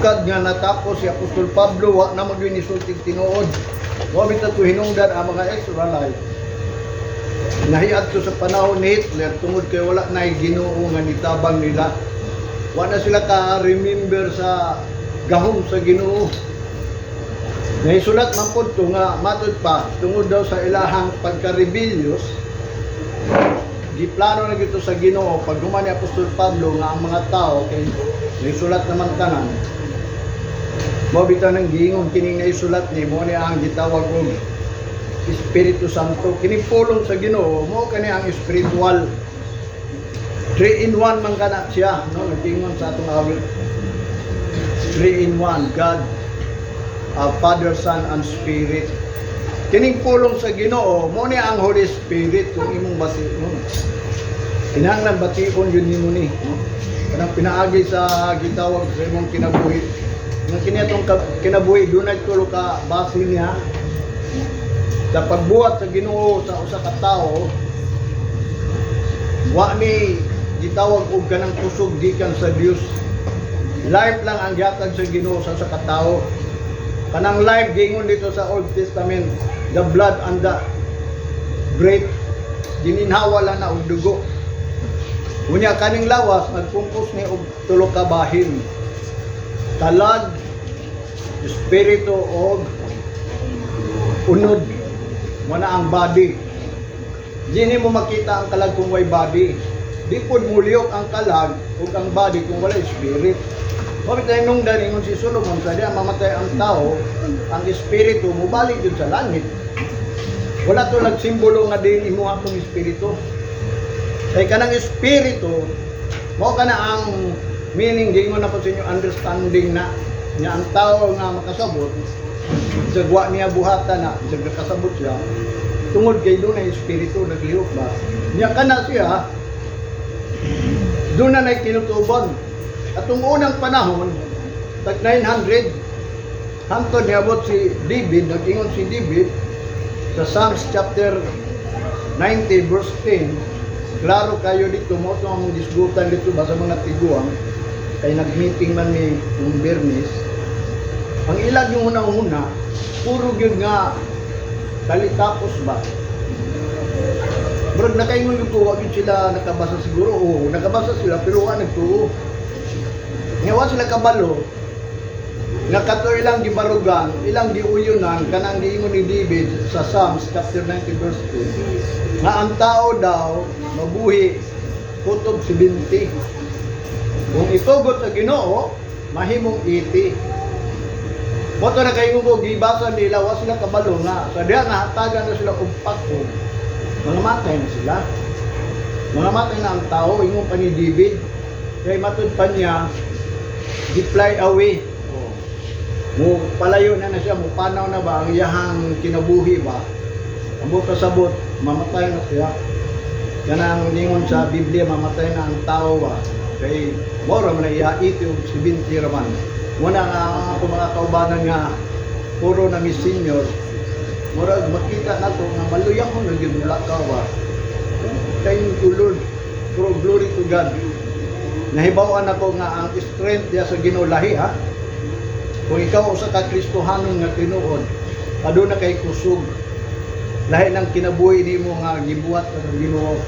sukad nga natapos si Apostol Pablo wa na maginisultig tinuod. Wa bitaw to hinungdan ang mga Israelite. Nahiad to sa panahon ni Hitler tungod kay wala na Ginoo nga nitabang nila. Wa na sila ka remember sa gahom sa Ginoo. Naisulat man po ito nga matod pa tungod daw sa ilahang pagka-rebellious, giplano na gito sa Ginoo pag human ni Apostol Pablo nga ang mga tao kay naisulat naman tanan. Mo bitaw nang giingon kining naisulat ni mo ni ang gitawag og Espiritu Santo. Kini pulong sa Ginoo mo kani ang spiritual 3 in 1 man kana siya, no? Nagtingon sa atong awit 3 in 1 God, Father, Son, and Spirit. Kining pulong sa Ginoo mo ni ang Holy Spirit kung imong bation. Kinahanglan bation yun nimo ni, no? Kanang pinaagi sa gitawag sa imong kinabuhi. Nga kini atong kinabuhi dunay tulo ka base niya. Sa pagbuhat sa Ginoo sa usa ka tawo, wa ni gitawag og kanang kusog gikan sa Dios. Life lang ang gihatag sa Ginoo sa usa ka tawo. Kanang life gingon dito sa Old Testament, the blood and the breath, gininhawa lang na og dugo. Unya kaning lawas nagpungkos ni og tulo ka bahin. Talag, espiritu og unod. Muna ang body. Dini mo makita ang kalag kung way body. Di pod mulyok ang kalag ug ang body kung wala spirit. Mabit tayo nung daningon si Solomon sa diya mamatay ang tao, ang espiritu mubalik yun sa langit. Wala to nagsimbolo nga din imo akong espiritu. Kay kanang espiritu mo kana ang meaning gingon na po sa inyo understanding na niya ang tao nga makasabot sagwa niya buhatan na sa kasabot siya tungod kay doon na espiritu naglihok ba niya kana siya doon na nagtinutuban. Atong unang panahon, tag 900, hangtod niabot si David, nag-ingon si David sa Psalms chapter 90 verse 10. Klaro kayo dito mo ito ang disgutan dito ba sa mga tiguang kay nag-meeting man ni Bernis. Ang ilag yung una-una, puro yun nga kalitapos ba? Bro, nakaingon yung tuwa yun sila nakabasa siguro. Oo, nakabasa sila pero wala nagtuo. Ngawa sila kabalo, nakatoy ilang gibarugan, ilang giuyunan, kanang giingon ni David sa Psalms chapter 90 verse 2, nga ang tao daw mabuhi kutob 70. Kung itugot sa Ginoo, mahimong 80. Moto na kayo mo, gibasa nila, wa sila kabalo nga, sa diya nga hatagan na sila umpakon, mga matay na sila. Mga matay na ang tao, ingon pa ni David, kaya matod pa niya, di-fly away. Mo palayo na siya, mo panaw na ba ang iyahang kinabuhi ba? Ambot kasabot, mamatay na siya. Yan ang ningon sa Biblia, mamatay na ang tao ba? Kay mora man iya ito si binti raman. Muna nga ako mga kaubanan nga puro na mi senior. Mura makita nato nga maluyang mo nagimula ka ba? Thank you Lord. Glory to God. Nahibawan ako nga ang strength niya sa Ginoo lahi ha. Kung ikaw usa ka Kristohanon nga tinuod, aduna kay kusog. Lahi ng kinabuhi nimo nga gibuhat sa Ginoo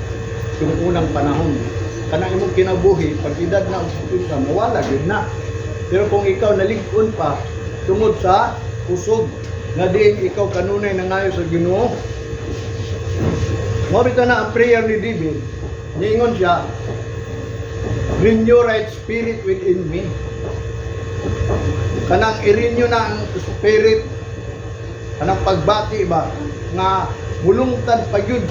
yung unang panahon. Kanang imong kinabuhi pag edad na usapin ka mawala gyud na. Pero kung ikaw nalig-on pa tungod sa kusog nga diin ikaw kanunay nangayo sa Ginoo. Mo bitaw na ang prayer ni David. Niingon siya, renew right spirit within me. Kanang i-renew na ang spirit, kanang pagbati ba, nga bulungtad pagyud.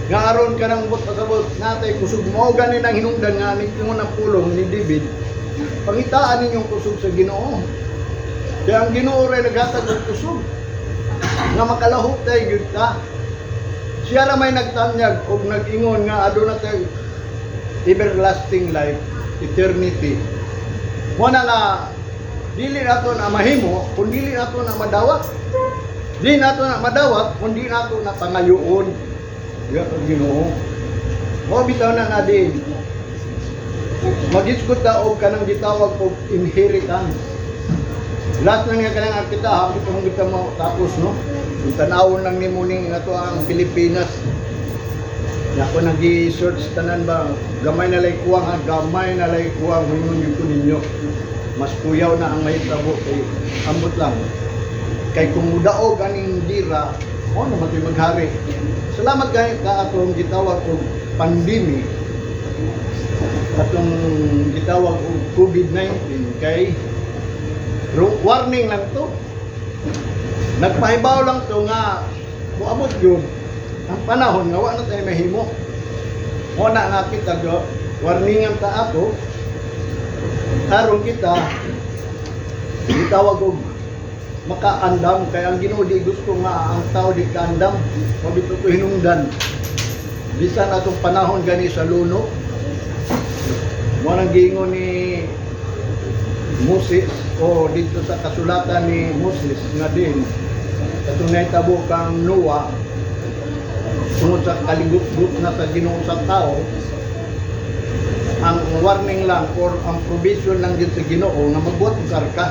Nga aron ka nang bot pasabot natay kusog mo ganin ang hinungdan nga ningon ang pulong ni David. Pangitaan ninyong kusog sa Ginoo. Kaya ang Ginoo ray naghatag og kusog nga makalahok tay gyud ta. Siya ra may nagtanyag og nag-ingon nga aduna tay everlasting life, eternity. Muna nga, dili nato na mahimo, kung dili nato na madawat. Di nato na madawat, kung di nato na pangayoon. Diya ang Ginoo. O bitaw na nga din. Magisgot ta og kanang gitawag og inheritance. Last na nga kanang kita hapit kung kita mo tapos no. Kung tanawon lang nimo ning ato ang Pilipinas. Ako nag-search tanan ba gamay na lay kuwang ha, gamay na lay kuwang hunun ko ninyo. Mas kuyaw na ang mahitabo kay ambot lang. Kay kung mudaog aning dira, o naman ito'y maghari. Salamat kayo ka atong gitawag og pandemic. Atong gitawag og COVID-19 kay warning lang to. Nagpahibaw lang to nga muamot yun ang panahon nga wala na tayo mahimo. Muna nga kita go, warningan ta ako aron kita gitawag og makaandam kay ang Ginoo di gusto nga ang tao di kaandam mabito to hinungdan bisan atong panahon gani sa luno mo nang giingon ni Moses o dito sa kasulatan ni Moses nga din katong nahitabo kang Noah tungod sa kaligut-gut na sa Ginoo sa tao. Ang warning lang or ang provision lang din sa Ginoo nga magbuhat og arka.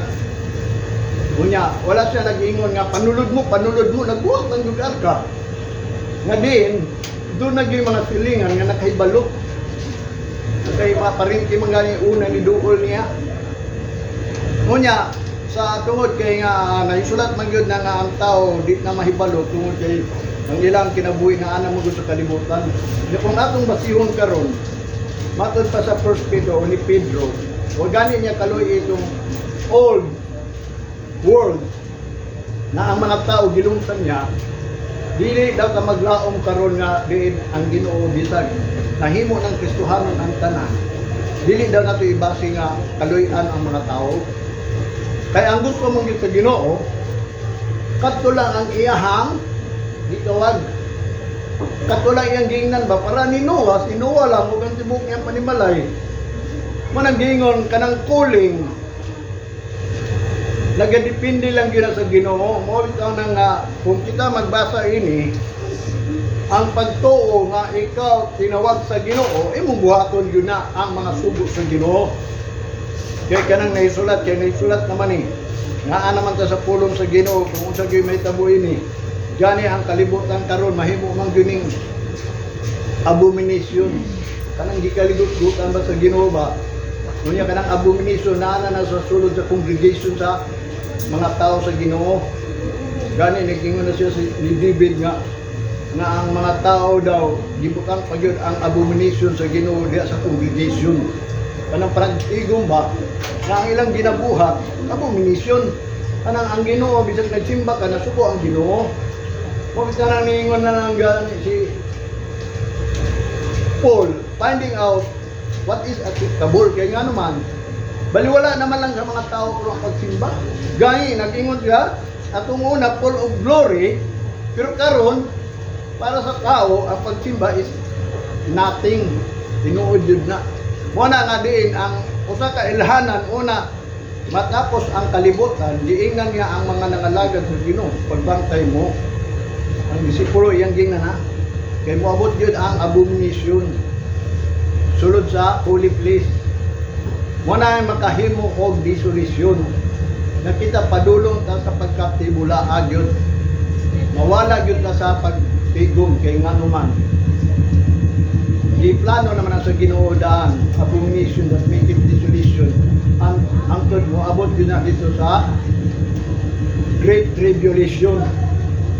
Unya, wala siya nag-ingon nga panulod mo, nagbuhat ng yung arka. Nga din, doon naging mga silingan nga nakahibalo. Kay maparingki mga una ni duol niya. Unya, sa tungod kay nga naisulat man gyud na nga ang tao di na mahibalo tungod kay ang ilang kinabuhi nga ana mo sa kalibutan. Kung atong basihon karon, matod pa sa First Pedro ni Pedro, wag gani niya kaloy itong old world na ang mga tao gilungtan niya, dili daw ka maglaom karon nga diin ang Ginoo bisag nahimo ng Kristohanon ang tanan. Dili daw nato ibasi nga kaloy-an ang mga tao. Kaya ang gusto mong sa Ginoo, kadto lang ang iyahang gitawag. Kadto lang iyang gingnan ba para ni Noah, si Noah lang ug ang tibok niya panimalay. Manang gingon kanang calling nagadepende lang yun sa Ginoo. Mo bitaw na nga kung kita magbasa ini ang pagtuo nga ikaw tinawag sa Ginoo, imong buhaton yun na ang mga sugo sa Ginoo. Kaya kanang naisulat naman eh. Nga naman ta sa pulong sa Ginoo kung unsa gyud mahitabo ini. Gani ang kalibutan karon mahimo man gyuning abomination. Kanang gikaligot-gutan ba sa Ginoo ba? Kunya kanang abomination na sa sulod sa congregation sa mga tao sa Ginoo. Gani nagkingon na siya ni David nga ang mga tao daw gibutang pagyud ang abomination sa Ginoo diha sa congregation. Kanang pragtigong ba nga ang ilang ginabuhat abomination. Kanang ang Ginoo bisag nagsimba ka nasuko ang Ginoo. Mo bisan nang ningon na lang gani si Paul finding out what is acceptable kay nga naman baliwala naman lang sa mga tao kung ang pagsimba. Gani nag-ingon siya atong una full of glory pero karon para sa tao ang pagsimba is nothing. Tinuod yun na. Muna nga diin ang usa ka ilhanan una matapos ang kalibutan diingan niya ang mga nangalagad sa Ginoo pagbantay mo. Ang disipulo iyang gingnan na kay moabot yun ang abomination sulod sa holy place. Muna ay makahimo og desolation. Nakita padulong ta sa pagkatibula agyod. Mawala gyud ta sa pagtigom kay nganuman. Di plano naman sa Ginoo daan abomination that make it desolation. Ang tod mo abot yun na dito sa Great Tribulation.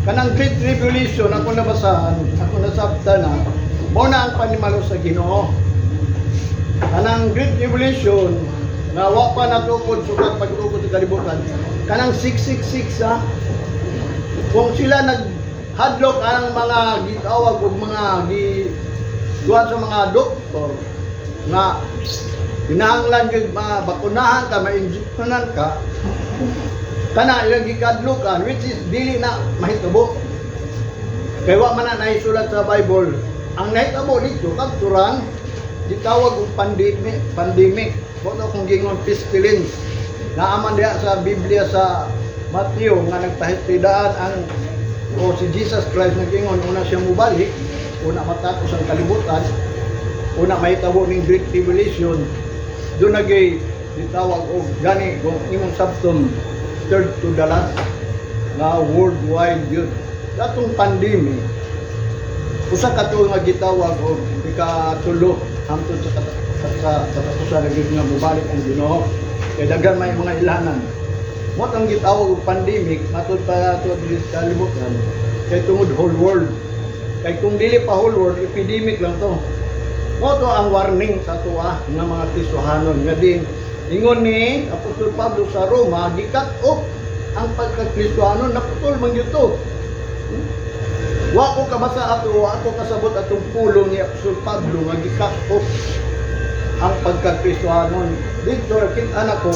Kanang Great Tribulation ako nabasahan, ako nasabta na. Muna ang panimalo sa Ginoo. Kanang Great Tribulation nga wa pa natukod sukat pagtukod sa kalibutan. Kanang 666 ha. Kung sila naghadlok ang mga gitawag ug mga duha sa mga doktor nga kinahanglan gyud bakunahan ka, ma-injectionan ka, kana ilang gikadlukan which is dili na mahitabo. Kay wa man na naisulat sa Bible. Ang nahitabo dito kadturan gitawag og pandemic. Kuno kung gingon pestilence. Naaman diha sa Biblia sa Matthew nga nagpahitidaan ang si Jesus Christ nag-ingon una siya mubalik, una matapos ang kalibutan. una may tabo ning Great Tribulation, doon nagay gitawag og gani kung imong sabton third to the last nga worldwide yun. Datong pandemic, usa ka to nga gitawag og ikatulo hangtod sa katapusan na gyud nga mobalik ang Ginoo. Kay daghan may mga ilanan. Mo tang gitawag og pandemic matud pa to sa kalibutan. Kay tungod whole world. Kay kung dili pa whole world, epidemic lang to. Mo to ang warning sa tuwa nga mga Kristohanon nga din ingon ni Apostol Pablo sa Roma, gikat off ang pagka-Kristohanon, naputol man gyud to. Wa ko kabasa ato, wa ko kasabot atong pulong ni Apostol Pablo nga gikat off ang pagka-Kristohanon. Dito kit anak ko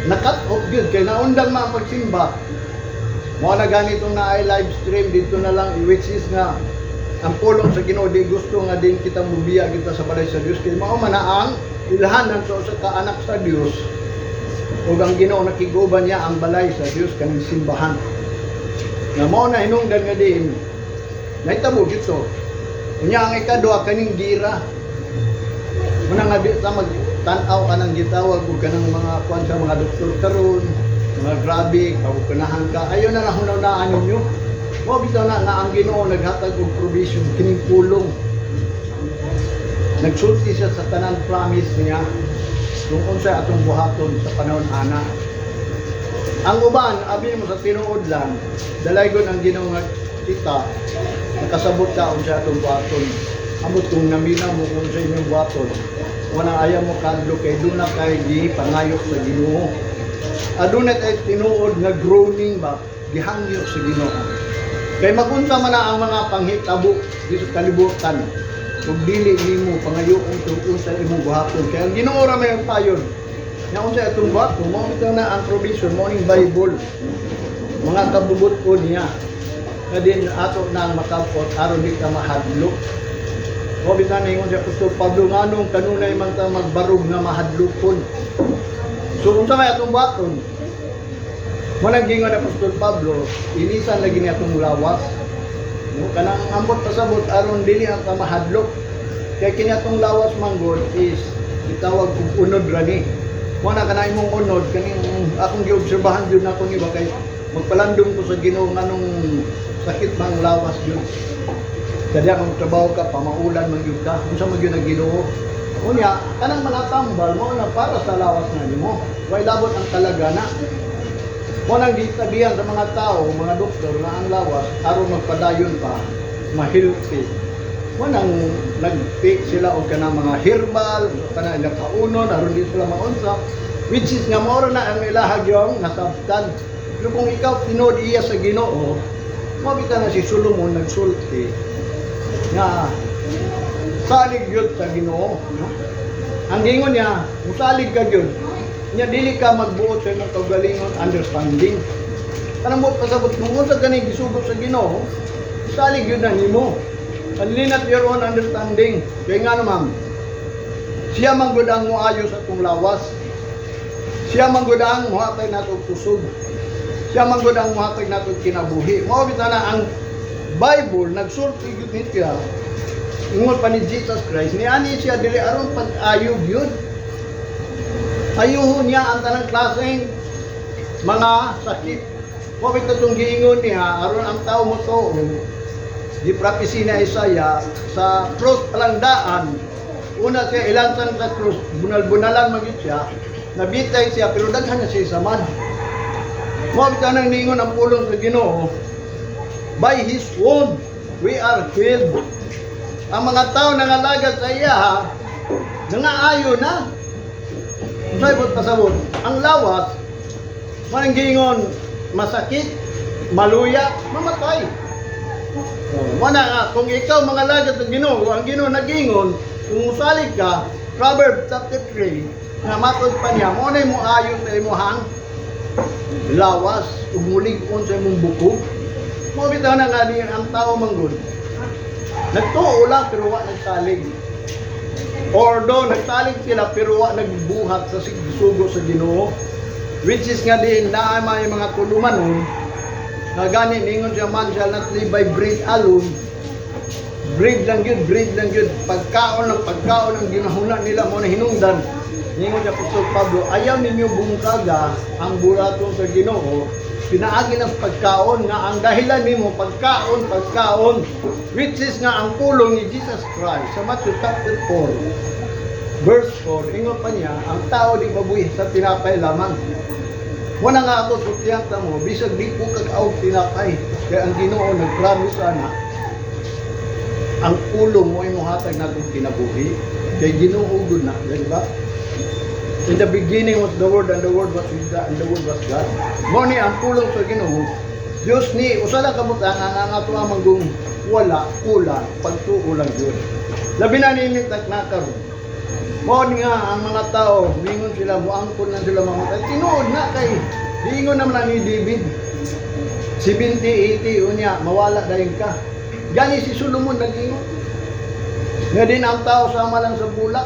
nakat off gyud kay naundang man pagsimba. Mo na ganito na ay live stream dito na lang, which is nga ang pulong sa Ginoo di gusto nga din kita mubiya kita sa balay sa Dios kay mao man ang ilhanan sa usa ka anak sa Dios ug ang Ginoo nakiguban niya ang balay sa Dios kaning simbahan. Nga mao na hinungdan nga din nahitabo dito. Unya ang ikaduha kaning gira. Muna nga di ta magtan-aw kanang gitawag ug kanang mga kuan sa mga doktor karon, mga grabe kawukunahan ka. Ayo na nahunaw-naan ninyo. Mo bitaw na nga ang Ginoo naghatag og provision kining pulong. Nagsulti siya sa tanang promise niya kung unsa atong buhaton sa panahon ana. Ang uban abi mo sa tinuod lang dalaygon ang Ginoo nga kita nakasabot ka unsa atong buhaton. Amot kung namina mo kung sa inyong buhaton wala ayaw mo kadlo kay duna kay gipangayok sa Ginoo. Aduna kay tinuod nga groaning ba gihangyo sa Ginoo. Kay magunta man na ang mga panghitabo dito sa kalibutan. Kung dili nimo pangayoon tungkol sa imong buhaton. Kaya ang Ginoo ra may payon. Nya unsa atong buhaton, mao bitaw na ang provision mo ning Bible. Mga kabubot-on niya. Kadin ato nang makapot aron di ka mahadlok. Mo bitaw na ingon sa Apostol Pablo nganong kanunay man ta magbarog nga mahadlokon. So unsa may atong buhaton? Mo nang gingon ni Apostol Pablo, inisan lagi ni atong lawas. No, kanang ambot pasabot aron dili ang mahadlok. Kay kini atong lawas manggod is gitawag og unod ra ni. Mo na kanang imong unod kaning akong giobserbahan jud nako ni bakay magpalandong ko sa Ginoo nganong sakit bang lawas jud. Kadi akong trabaho ka pamaulan man jud ka. Unsa man gyud ang Ginoo? Unya kanang manatambal mo na para sa lawas na nimo. Way labot ang kalagana. Mo nang gitabihan sa mga tao, mga doktor na ang lawas aron magpadayon pa, ma-healthy. Mo nang nag-take sila og kanang mga herbal, kanang nakaunon aron di sila maunsa, which is nga mao na ang ilahag yung nasabtan. Pero kung ikaw tinod iya sa Ginoo, mabita na si Solomon nagsulti nga salig gyud sa Ginoo. Ang gingon niya, musalig ka gyud. Nya dili ka magbuot sa imong kaugalingon understanding. Kanang buot pasabot mo sa kani gisugot sa Ginoo, salig yun na nimo. Unlinat your own understanding. Kaya nga naman, siya manggod ang muayo sa atong lawas. Siya manggod ang muhatag nato kusog. Siya manggod ang muhatag nato kinabuhi. Mao bitaw na ang Bible nagsulti gyud niya. Ingon pa ni Jesus Christ, ni ani siya dili aron pag-ayog yun. Ayuhon niya ang tanang klaseng mga sakit. Kung itong giingon niya, aron ang tao mo to, di prophecy na Isaiah, sa cross palandaan, una siya ilantan sa cross, bunal-bunalan magit siya, nabitay siya, pero daghan na siya sa man. Kung nang ningon ang pulong sa Ginoo, by His wound, we are healed. Ang mga tao nangalagat sa iya, nangaayo na. Sabot pasabot, ang lawas, manang gingon, masakit, maluya, mamatay. Mana nga, kung ikaw mga lagat ng Ginoo, ang Ginoo nagingon, kung musalig ka, Proverbs chapter 3, na matod pa niya, mo na mo ayon sa imuhang lawas, umulig on sa imong buko. Mo bitaw na nga niya ang tao manggod. Nagtuo lang pero wa nagsalig. Ordo nagsalig sila pero wa nagbuhat sa sugo sa Ginoo. Which is nga din na may mga tulumanon na gani ningon siya man shall not live by bread alone bread lang yun. Pagkaon ng ginahuna nila mo na hinungdan. Ningon niya Apostol Pablo, ayaw ninyo bungkaga ang burato sa Ginoo. Pinaagi ng pagkaon nga ang dahilan nimo pagkaon, which is nga ang pulong ni Jesus Christ. Sa Matthew chapter 4, verse 4, ingon pa niya, ang tao di mabuhi sa tinapay lamang. Muna nga ako sutyanta mo, bisag di po kag-aw tinapay. Kaya ang Ginoo nag-promise ana, ang pulong mo ay muhatag natong kinabuhi. Kaya Ginoo gud na, di ba? In the beginning was the Word, and the Word was with God, and the Word was God. Mo ni ang pulong sa Ginoo, Dios ni usala kabutan ang ato amang wala kulang pagtuo lang yun. Labi na ninit na karon. Mo nga ang mga tao, lingon sila, muangkon na sila mamatay. Tinuod na kay lingon naman ni David. 70-80 unya mawala dayon ka. Gani si Solomon nagingon. Nga din ang tao sama lang sa bulak.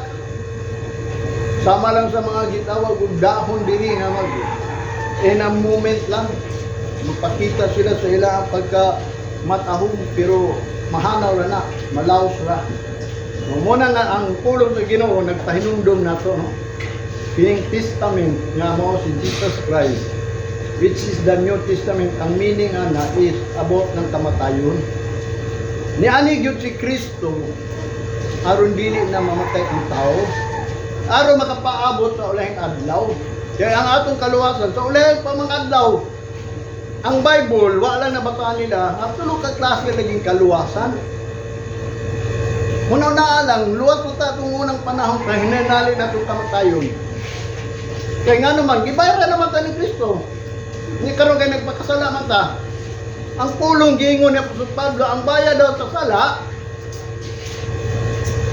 Sama lang sa mga gitawag ug dahon diri nga mag in a moment lang magpakita sila sa ilang pagka matahong pero mahanaw ra na, malaos ra. Muna nga ang pulong sa Ginoo nagpahinumdom nato no. Kining testament nga mao si Jesus Christ, which is the New Testament. Ang meaning ana is about ng kamatayon. Niani gyud si Kristo aron dili na mamatay ang tao. Aron makapaabot sa ulahing adlaw. Kaya ang atong kaluwasan sa ulahing pamang-adlaw, ang Bible wala na bataan nila ang tulo ka klase naging kaluwasan. Una na lang luwas mo ta itong unang panahon na hinanali na itong kamatayon. Kaya nga naman gibayra naman ta ni Kristo. Ni karon kay nagpakasalamat ta. Ang pulong giingon ni Apostol Pablo, ang bayad daw sa sala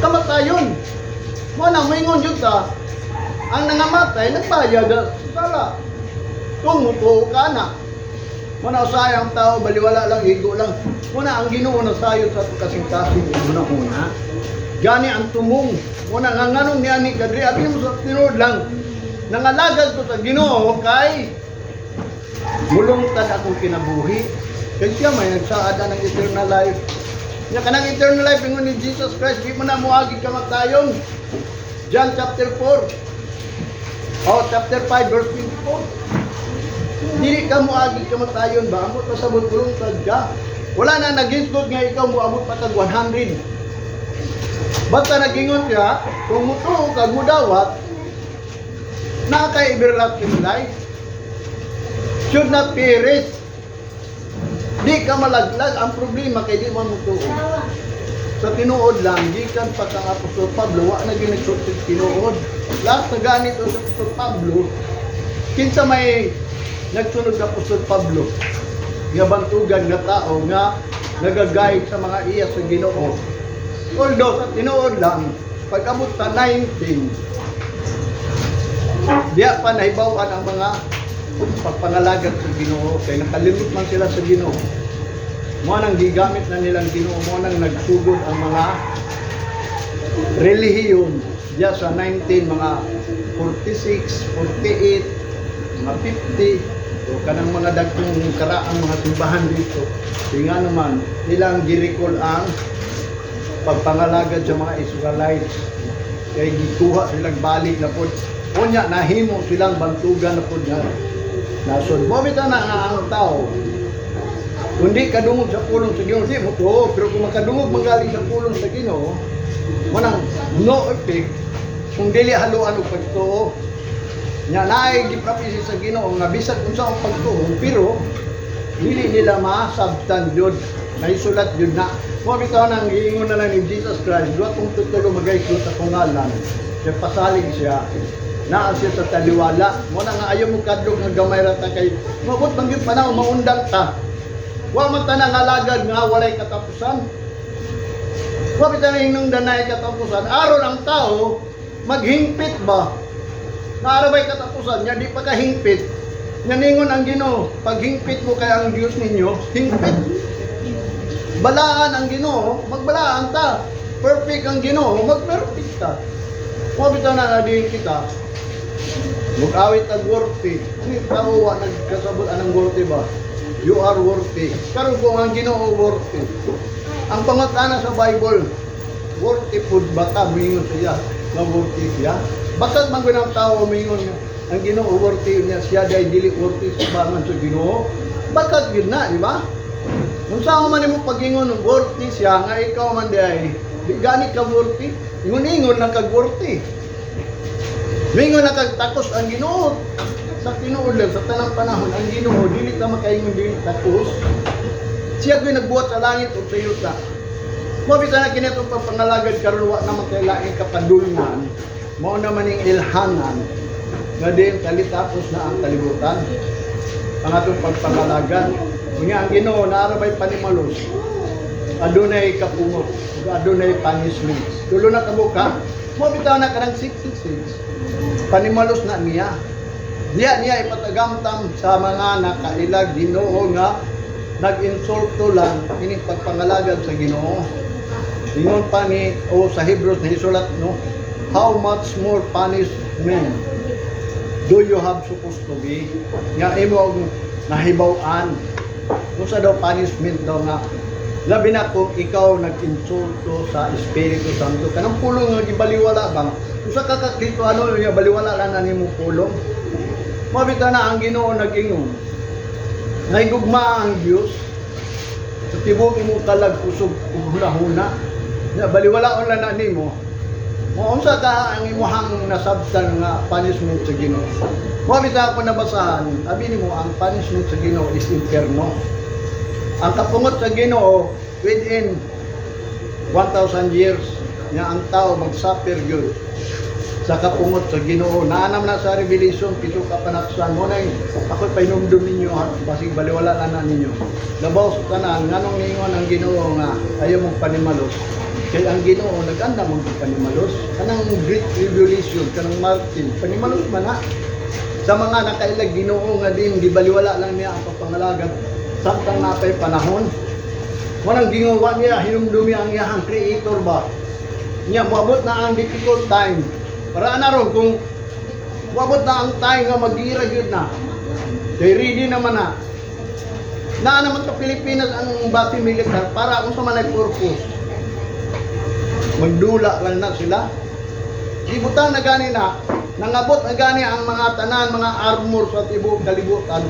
kamatayon. Mo na moingon jud ta, ang nangamatay nagbayad sa sala. Tumuto ka na. Mo na usayang tao baliwala lang higo lang. Mo na ang Ginoo na sayo sa kasing-kasing una. Gani ang tumong. Mo na nganganong niya ni kadri abi mo sa tinuod lang. Nangalagad ko sa Ginoo kay mulungtad akong kinabuhi. Kaya siya may nagsaada ng eternal life. Nya kanang eternal life ingon ni Jesus Christ, di mo na muagi kamatayon. John chapter 4. Chapter 5 verse 24. Dili ka muagi kamatayon ba? Amot pa sa bulungtad ka. Wala na naghisgot nga ikaw moabot pa tag 100. Basta nagingon siya, kung mutuo ka mudawat, na kay everlasting life. Should not perish. Di ka malaglag. Ang problema kay di mo mutuo. Sa tinuod lang, gikan pa kang Apostol Pablo, wa na ginagsulti tinuod. Last na ganito sa Apostol Pablo, kinsa may nagsunod sa Apostol Pablo, nga bantugan nga tao nga nagagayad sa mga iya sa Ginoo. Although sa tinuod lang, pag-abot sa 19, diya pa nahibawan ang mga pagpangalagat sa Ginoo, kaya nakalimot man sila sa Ginoo. Mo nang gigamit na nilang Ginoo, mo nang nagsugod ang mga relihiyon diya sa 19, mga 46, 48, mga 50, o kanang mga dagkong karaang mga simbahan dito. Kaya nga naman, nilang girikol ang pagpangalagad sa mga Israelites. Kaya gikuha silang balik na po. Unya, nahimo silang bantugan na po niya. Nasod, bumita na ang tao. Kung di kadungog sa pulong sa Ginoo, di mo to. Pero kung makadungog magaling sa pulong sa Ginoo, manang no effect kung dili haluan og pagtuo. Nya naay giprapisi sa Ginoo nga bisag unsa ang pagtuo, pero dili nila masabtan jud. Naisulat jud na. Mo bitaw nang giingon na lang ni Jesus Christ, duha tong tutulo magaysod sa kungalan. Kaya pasalig siya. Naa siya sa taliwala. Mo na nga ayaw mo kadlog nga gamay ra ta kay mabot man gyud panahon maundang ta. Wa man ta nangalagad nga walay katapusan. Wa bitaw nang danay katapusan. Aron ang tao maghingpit ba? Naarabay katapusan nya di pa kahingpit. Naningon ang Ginoo, paghingpit mo kay ang Dios ninyo, hingpit. Balaan ang Ginoo, magbalaan ta. Perfect ang Ginoo, magperfect ta. Mo bitaw na din kita. Mag-awit ang worthy. Ni tao wa nagkasabot anang worthy ba? You are worthy. Karon kung ang Ginoo worthy. Ang pangutana sa Bible, worthy food ba ta? Mingon siya, na worthy siya. Bakit man ng tao mingon ang Ginoo worthy niya siya dahil dili worthy sa bangan sa Ginoo? Bakit yun na, di ba? Kung saan man mo pagingon worthy siya, nga ikaw man dahil, di gani ka worthy, ingon-ingon na kag-worthy. Mingon na kagtakos ang Ginoo. Sa tinuod sa tanang panahon, ang Ginoo, dili ka makaingon dili takos. Siya ko'y nagbuhat sa langit o sa yuta. Mabita na kinitong papangalagad karon wa naman kay laing kapadulngan. Mao naman ning ilhanan nga din kalitapos na ang kalibutan. Ang atong pagpangalagad. Kunya ang Ginoo naarabay panimalos. Adunay kapungot, adunay punishment. Tulo na kabuka. Mabita na kanang 666. Panimalos na niya. Niya ipatagamtam sa mga nakailag Ginoo nga nag-insulto lang ining pagpangalagad sa Ginoo. Ingon pa ni sa Hebrews na isulat no, how much more punishment do you have supposed to be? Nga imo nahibaw-an. Kung sa daw punishment daw nga labi na kung ikaw nag-insulto sa Espiritu Santo. Kanang pulong nga gibaliwala bang? Kung sa kakakito ano nga baliwala lang na nimo pulong. Mabita na ang Ginoo nag-ingon. Naigugma ang Diyos sa tibok mo kalag kusog huna-huna na baliwalaon lang na nimo maunsa ka ang imuhang nasabtan nga punishment sa Ginoo. Mabita ko nabasahan abi nimo ang punishment sa Ginoo is inferno. Ang kapungot sa Ginoo within 1,000 years nga ang tao mag-suffer gyud sa kapungot sa Ginoo. Naanam na sa Revelation, 7 ka panaksan mo na ako'y painumdum ninyo ha, basig baliwala na ninyo. Labaw sa tanan, nganong ningon ang Ginoo nga ayaw mong panimalos. Kaya ang Ginoo naganda mong panimalos. Kanang Great Revelation, kanang Martin, panimalos man ha. Sa mga nakailag Ginoo nga din, di baliwala lang niya ang pagpangalagan. Samtang napay panahon, wanang gingawa niya, hinumdumi ang iyahang creator ba? Niya, maabot na ang difficult time. Para na ron, kung wabot na ang time nga mag-ira yun na, kay ready naman na. Naman sa Pilipinas ang bati militar para kung sa man nag-purpose. Magdula lang na sila. Ibutang na gani na, nangabot na gani ang mga tanan, mga armor sa tibok kalibutan,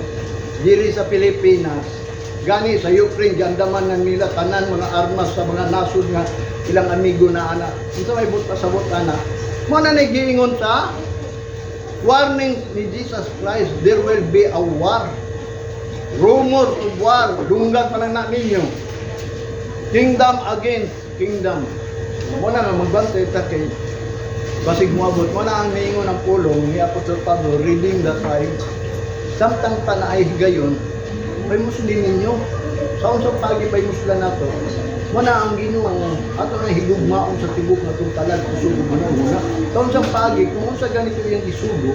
diri sa Pilipinas. Gani sa Ukraine, gandaman ng nila tanan mga armas sa mga nasod nga ilang amigo na ana. Ito may buta sa buta na. Muna nagiingon sa warning ni Jesus Christ, there will be a war. Rumors of war. Dunggan pa lang na ninyo. Kingdom against kingdom. Muna nga magbantay ta kay basig muabot. Muna ang niingon ng pulong ni Apostol Pablo, redeem the time. Samtang panaay gayon, may Muslim ninyo. Sa unsang pagi may Muslim na to. Muna ang Ginoo ato na higugmaon sa tibok na itong talag isugo muna. Taon sa pagi, kung sa ganito yung isugo,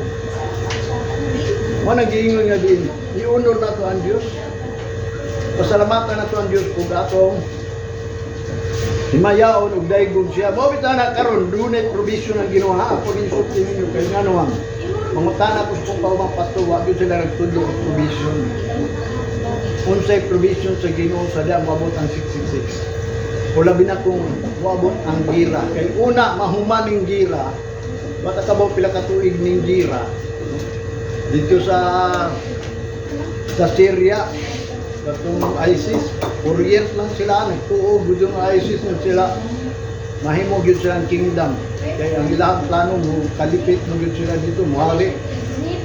muna giingon nga din, i-honor na to ang Diyos. Pasalamatan na to ang Diyos kung atong himayaon ug daigog siya. Mabita na karon dunay provision ang Ginoo ha. Ako din sulti ninyo kay ngano ang mangutana ko sa paubang pasto, wa gyud sila nagtudlo og provision. Unsay provision sa Ginoo sa diang mabot ang 666. O labi na kung wabot ang gira. Kay una, mahumaning gira. Bata ka ba pila katuig ning gira? Dito sa Syria, katong ISIS, 4 years lang sila. Nagtuog yung ISIS na sila. Mahimo yun silang kingdom. Kaya ang ilang plano mo, kalipit mo yun sila dito, muhali.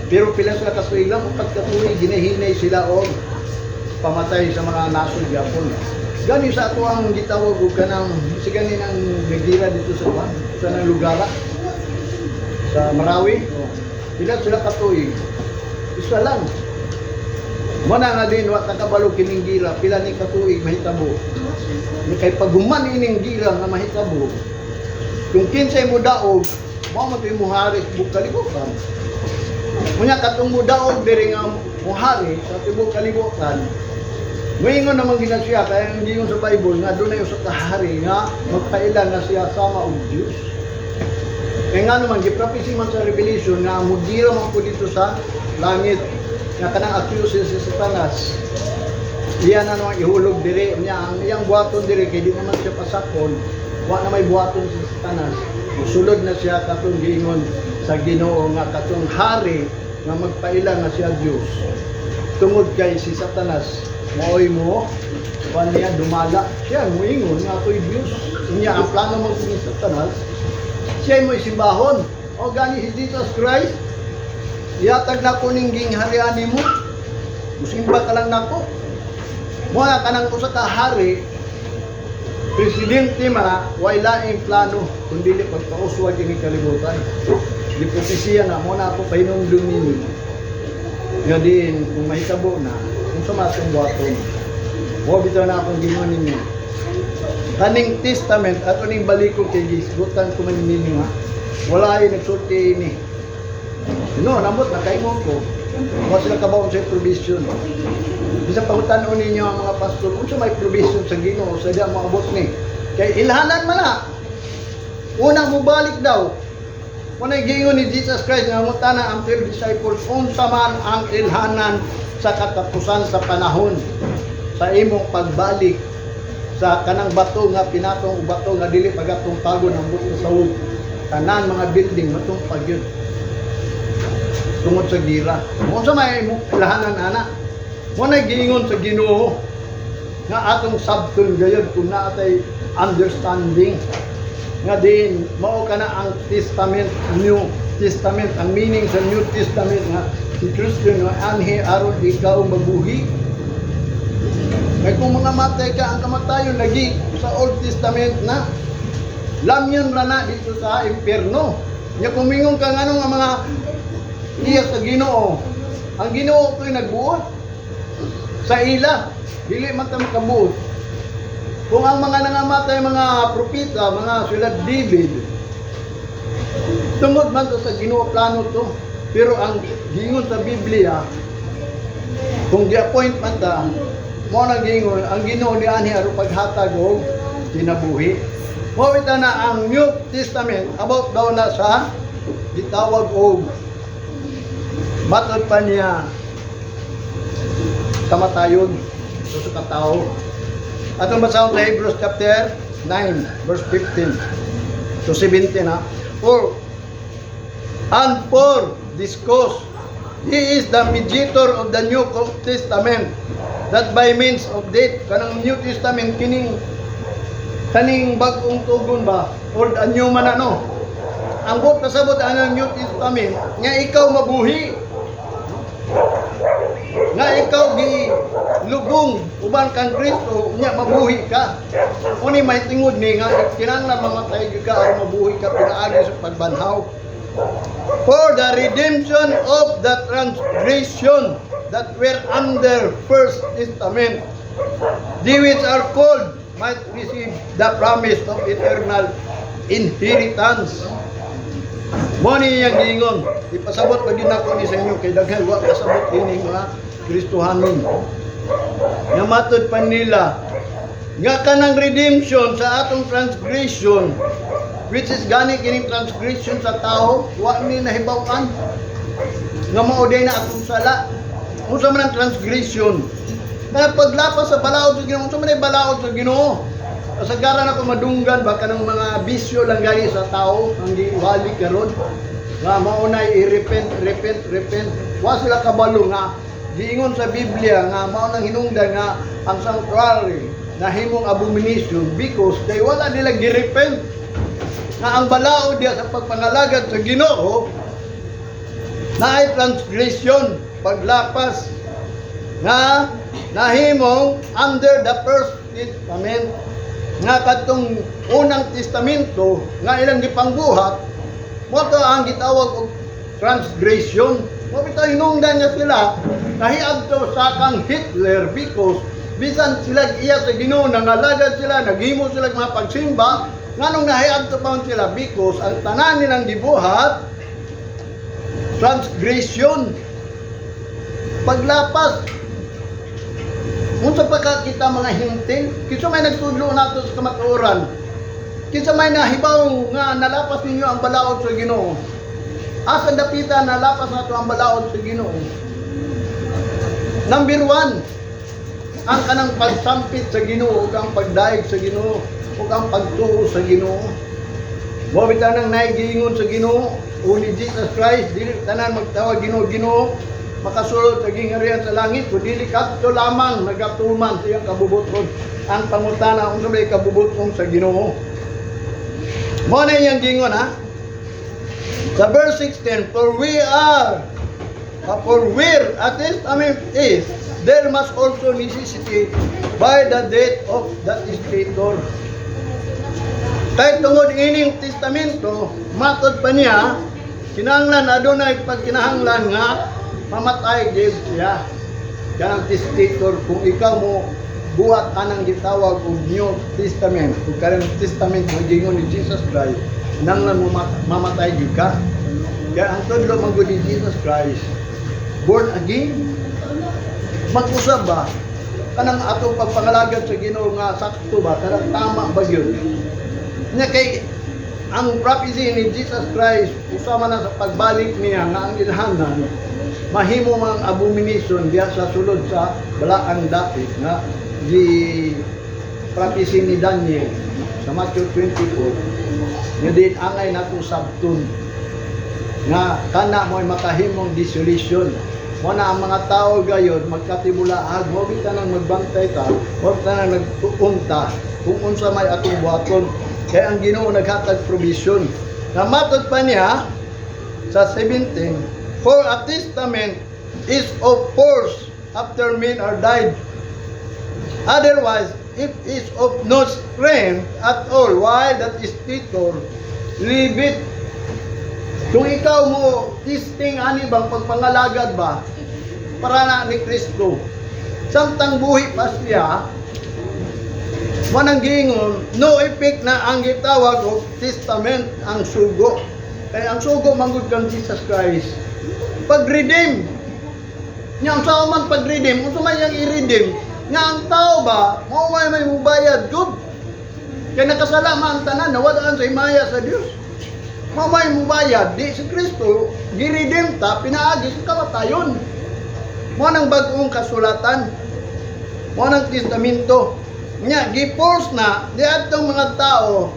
Pero pila sila katuig lang, upat katuig, ginahinay sila o pamatay sa mga nasod Japon. Gani sa ato ang gitawag o kanang sigani ng nagira dito sa nang lugar sa Marawi. Pila sila katuig. Isa lang. Mana nga din wa takabalo kining gira, pila ni katuig mahitabo. Ni kay paguman ining gira nga mahitabo. Kung kinsay mo daog, mao man toy muhari tibok kalibutan. Unya katong mo daog diri nga muhari sa tibok kalibutan. Moingon naman gina siya, kaya hindi yun sa Bible nga doon na yung sa kahari nga magpailan na siya sama og Diyos. Kaya nga naman, giprapisi man sa Revelation nga mugira man po dito sa langit nga kanang accusing si Satanas. Iyan ano ang ihulog diri niya ang iyang buhaton diri kay di naman siya pasakon. Wa na may buhaton sa Satanas. Sulod na siya katong giingon sa Ginoo nga katong hari nga magpaila nga siya Dios. Tungod kay si Satanas maoy mo niya dumala siya moingon nga ako'y Dios. Unya ang plano mo ni Satanas siya mo isimbahon. O gani si Jesus Christ ihatag na ko ning gingharian nimo. Musimba ka lang nako. Muna ka ng usa ka hari, presidente man, wala laing plano, kundi pagpauswag yung kalibutan. Di propesiya na, muna ako pahinumdum ninyo. Nga din, kung mahitabo na, kung sumasang buhaton, huwag ito na akong ginawa ninyo. Kaning testament, at uning balik ko kay gisgutan ko man ninyo ha, wala ay nagsulti ini. No, namot na kayo ko, huwag sila kabaon sa provision. Bisa pangutanon ninyo ang mga pastor kung sa may provision sa Ginoo sa diya maabot ni. Kay ilhanan man na. Una mo balik daw. Kunay giingon ni Jesus Christ nga mutana ang 12 disciples unsa man ang ilhanan sa katapusan sa panahon sa imong pagbalik sa kanang bato nga pinatong bato nga dili pagatong tago ng buto sa sawog. Tanan mga building matong pagyud. Tungod sa gira. Unsa may imong ilhanan ana? Muna giingon sa Ginoo nga atong sabton gayud kung naatay understanding nga din mao kana ang testament, New Testament, ang meaning sa New Testament nga si Kristo nga anhi aron ikaw mabuhi. Kay kung mga matay ka ang kamatayon lagi sa Old Testament na lamyon ra na dito sa impierno. Nya kumingon ka nganong ang mga iya sa Ginoo. Ang Ginoo ko'y nagbuot sa ila, dili man ta makabuot. Kung ang mga nangamatay mga propeta, mga sila David, tungod man to sa Ginoo plano to. Pero ang gingon sa Biblia, kung gi-appoint man ta, mo na gingon, ang Ginoo ni anhi aron paghatag og kinabuhi. Mo ita na ang New Testament about daw na sa gitawag og batod pa niya kamatayon sa katao. Atong basahon sa Hebrews chapter 9 verse 15 to 17 ha. For this cause he is the mediator of the New Testament, that by means of death kanang New Testament kining bag-ong tugon ba or anyo man ano. Ang buot pasabot ang New Testament nga ikaw mabuhi, nga ikaw gi lugong uban kang Kristo nya mabuhi ka. Uni may tingod ni nga kinahanglan mamatay ka aron mabuhi ka pinaagi sa pagbanhaw. For the redemption of the transgression that were under First Testament, they which are called might receive the promise of eternal inheritance. Moni yang giingon, ipasabot pag ginako ni sa inyo kay daghan wa pasabot ini mga Kristohanon. Nga matod pa nila nga kanang redemption sa atong transgression, which is gani kining transgression sa tao, wa ni nahibaw-an nga mao day na atong sala. Unsa man ang transgression? Kaya paglapas sa balaod sa Ginoo, unsa man ay balaod sa Ginoo? Kasagaran ako madunggan baka ng mga bisyo lang gali sa tao ang giwali karon nga maunay i-repent. Wa sila kabalo nga giingon sa Biblia nga mao nang hinungdan nga ang sanctuary nahimong abomination because kay wala nila gi-repent nga ang balaod diya sa pagpangalagad sa Ginoo na ay transgression, paglapas nga nahimong under the First Testament nga kadtong unang testamento nga ilang gipangbuhat mo to ang gitawag og transgression. Mo bitaw hinungdan niya sila nahiadto sa kang Hitler because bisan sila iya sa Ginoo nangalagad sila, naghimo sila mga pagsimba nganong nahiadto pa sila because ang tanan nilang gibuhat transgression, paglapas. Unsa pa ka kita mga hintil? Kinsa may nagtudlo nato sa kamatuoran? Kinsa may nahibaw nga nalapas ninyo ang balaod sa Ginoo? Asa dapita nalapas nato ang balaod sa Ginoo? Number 1, ang kanang pagsampit sa Ginoo ug ang pagdaig sa Ginoo ug ang pagtuo sa Ginoo. Mo bitaw nang naigiingon sa Ginoo o ni Jesus Christ, dili tanan magtawag Ginoo, makasulod sa gingarihan sa langit, kung dili kadto lamang nagatuman sa iyang kabubuton. Ang pangutana unsa may kabubuton sa Ginoo. Mo na iyang gingon ha. Sa verse 16, for where a testament is, there must also necessity by the death of that testator. Kahit tungod ining testamento, matod pa niya, kinahanglan adunay pagkinahanglan nga mamatay gyud siya. Kanang testator, kung ikaw mo buhat anang gitawag og New Testament, kung karang testament mo gingon ni Jesus Christ, nanglan mo mamatay gyud ka. Kaya ang tudlo man gud ni Jesus Christ, born again, mag-usab ba kanang atong pagpangalagad sa Ginoo nga sakto ba, kanang tama ba gyud? Nya kay ang prophecy ni Jesus Christ usama na sa pagbalik niya nga ang ilhanan mahimo mang abomination diya sa sulod sa balaang dapit nga di prophecy ni Daniel sa Matthew 24 nya din angay nato sabton nga kana mo'y makahimong dissolution. Mo na ang mga tao gayon magkatibulaag, mo bita nang magbantay ka, mo bita nang nagtuunta kung unsa may atong buhaton. Kaya ang Ginoo naghatag provision. Na matod pa niya sa 17, for a testament is of force after men are died. Otherwise, it is of no strength at all while that testator liveth. Kung ikaw mo testing ani bang pagpangalagad ba para na ni Kristo, samtang buhi pa siya, manang gingon, no effect na ang gitawag og testament ang sugo. Kaya ang sugo manggod kang Jesus Christ. Pag-redeem. Nya ang tao man pag-redeem, unsa man yang i-redeem? Nga ang tao ba, mao may mubayad gud. Kaya nakasala man tanan nawadaan sa himaya sa Dios. Mao may mubayad di si Kristo gi-redeem ta pinaagi sa kamatayon. Mo nang bag-ong kasulatan. Mo nang testamento. Nya gi-force na di atong mga tao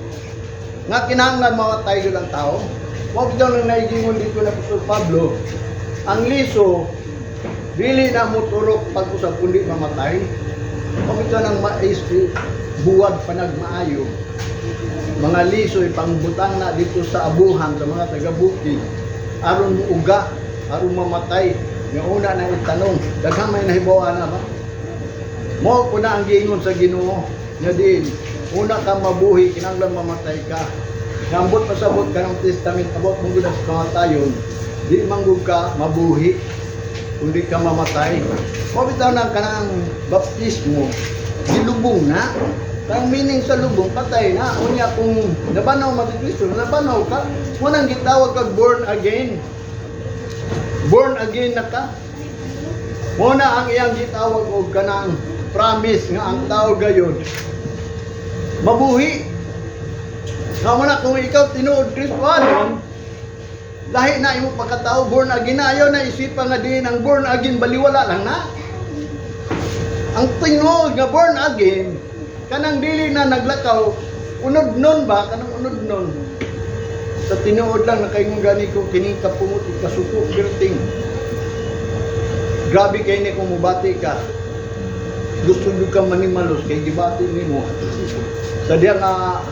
nga kinahanglan mamatay gyud ang tao. Mo daw nang naigingon dito na Apostol Pablo, ang liso dili na moturok pag-usab kundi mamatay. Mo daw nang maispi buwad panagmaayo. Mga liso ipangbutang na dito sa abuhan sa mga taga-bukid aron muuga, aron mamatay. Nga una na itanong, daghang may nahibaw na ba? Mo ko na ang giingon sa Ginoo nga din una ka mabuhi kinahanglan mamatay ka. Ngambot pasabot ka ng testament abot mong gud sa kamatayon, di manggug ka mabuhi kundi ka mamatay. Mo bitaw nang kanang baptismo gilubong na. Ang meaning sa lubong patay na. Unya kung nabanaw man si Kristo, nabanaw ka, mo nang gitawag kag born again. Born again na ka. Mo na ang iyang gitawag og kanang promise nga ang tao gayon mabuhi. Nga mo na kung ikaw tinuod Kristohanon, lahi na imo pagkatao born again na, ayaw na isipan nga din ang born again baliwala lang na. Ang tinuod nga born again kanang dili na naglakaw unod nun ba kanang unod nun sa tinuod lang nakaingon gani ko kining kapumot ikasuko birting. Grabe kay ni kung mubati ka. Gusto nyo ka manimalos kay gibati nimo. Sa diya nga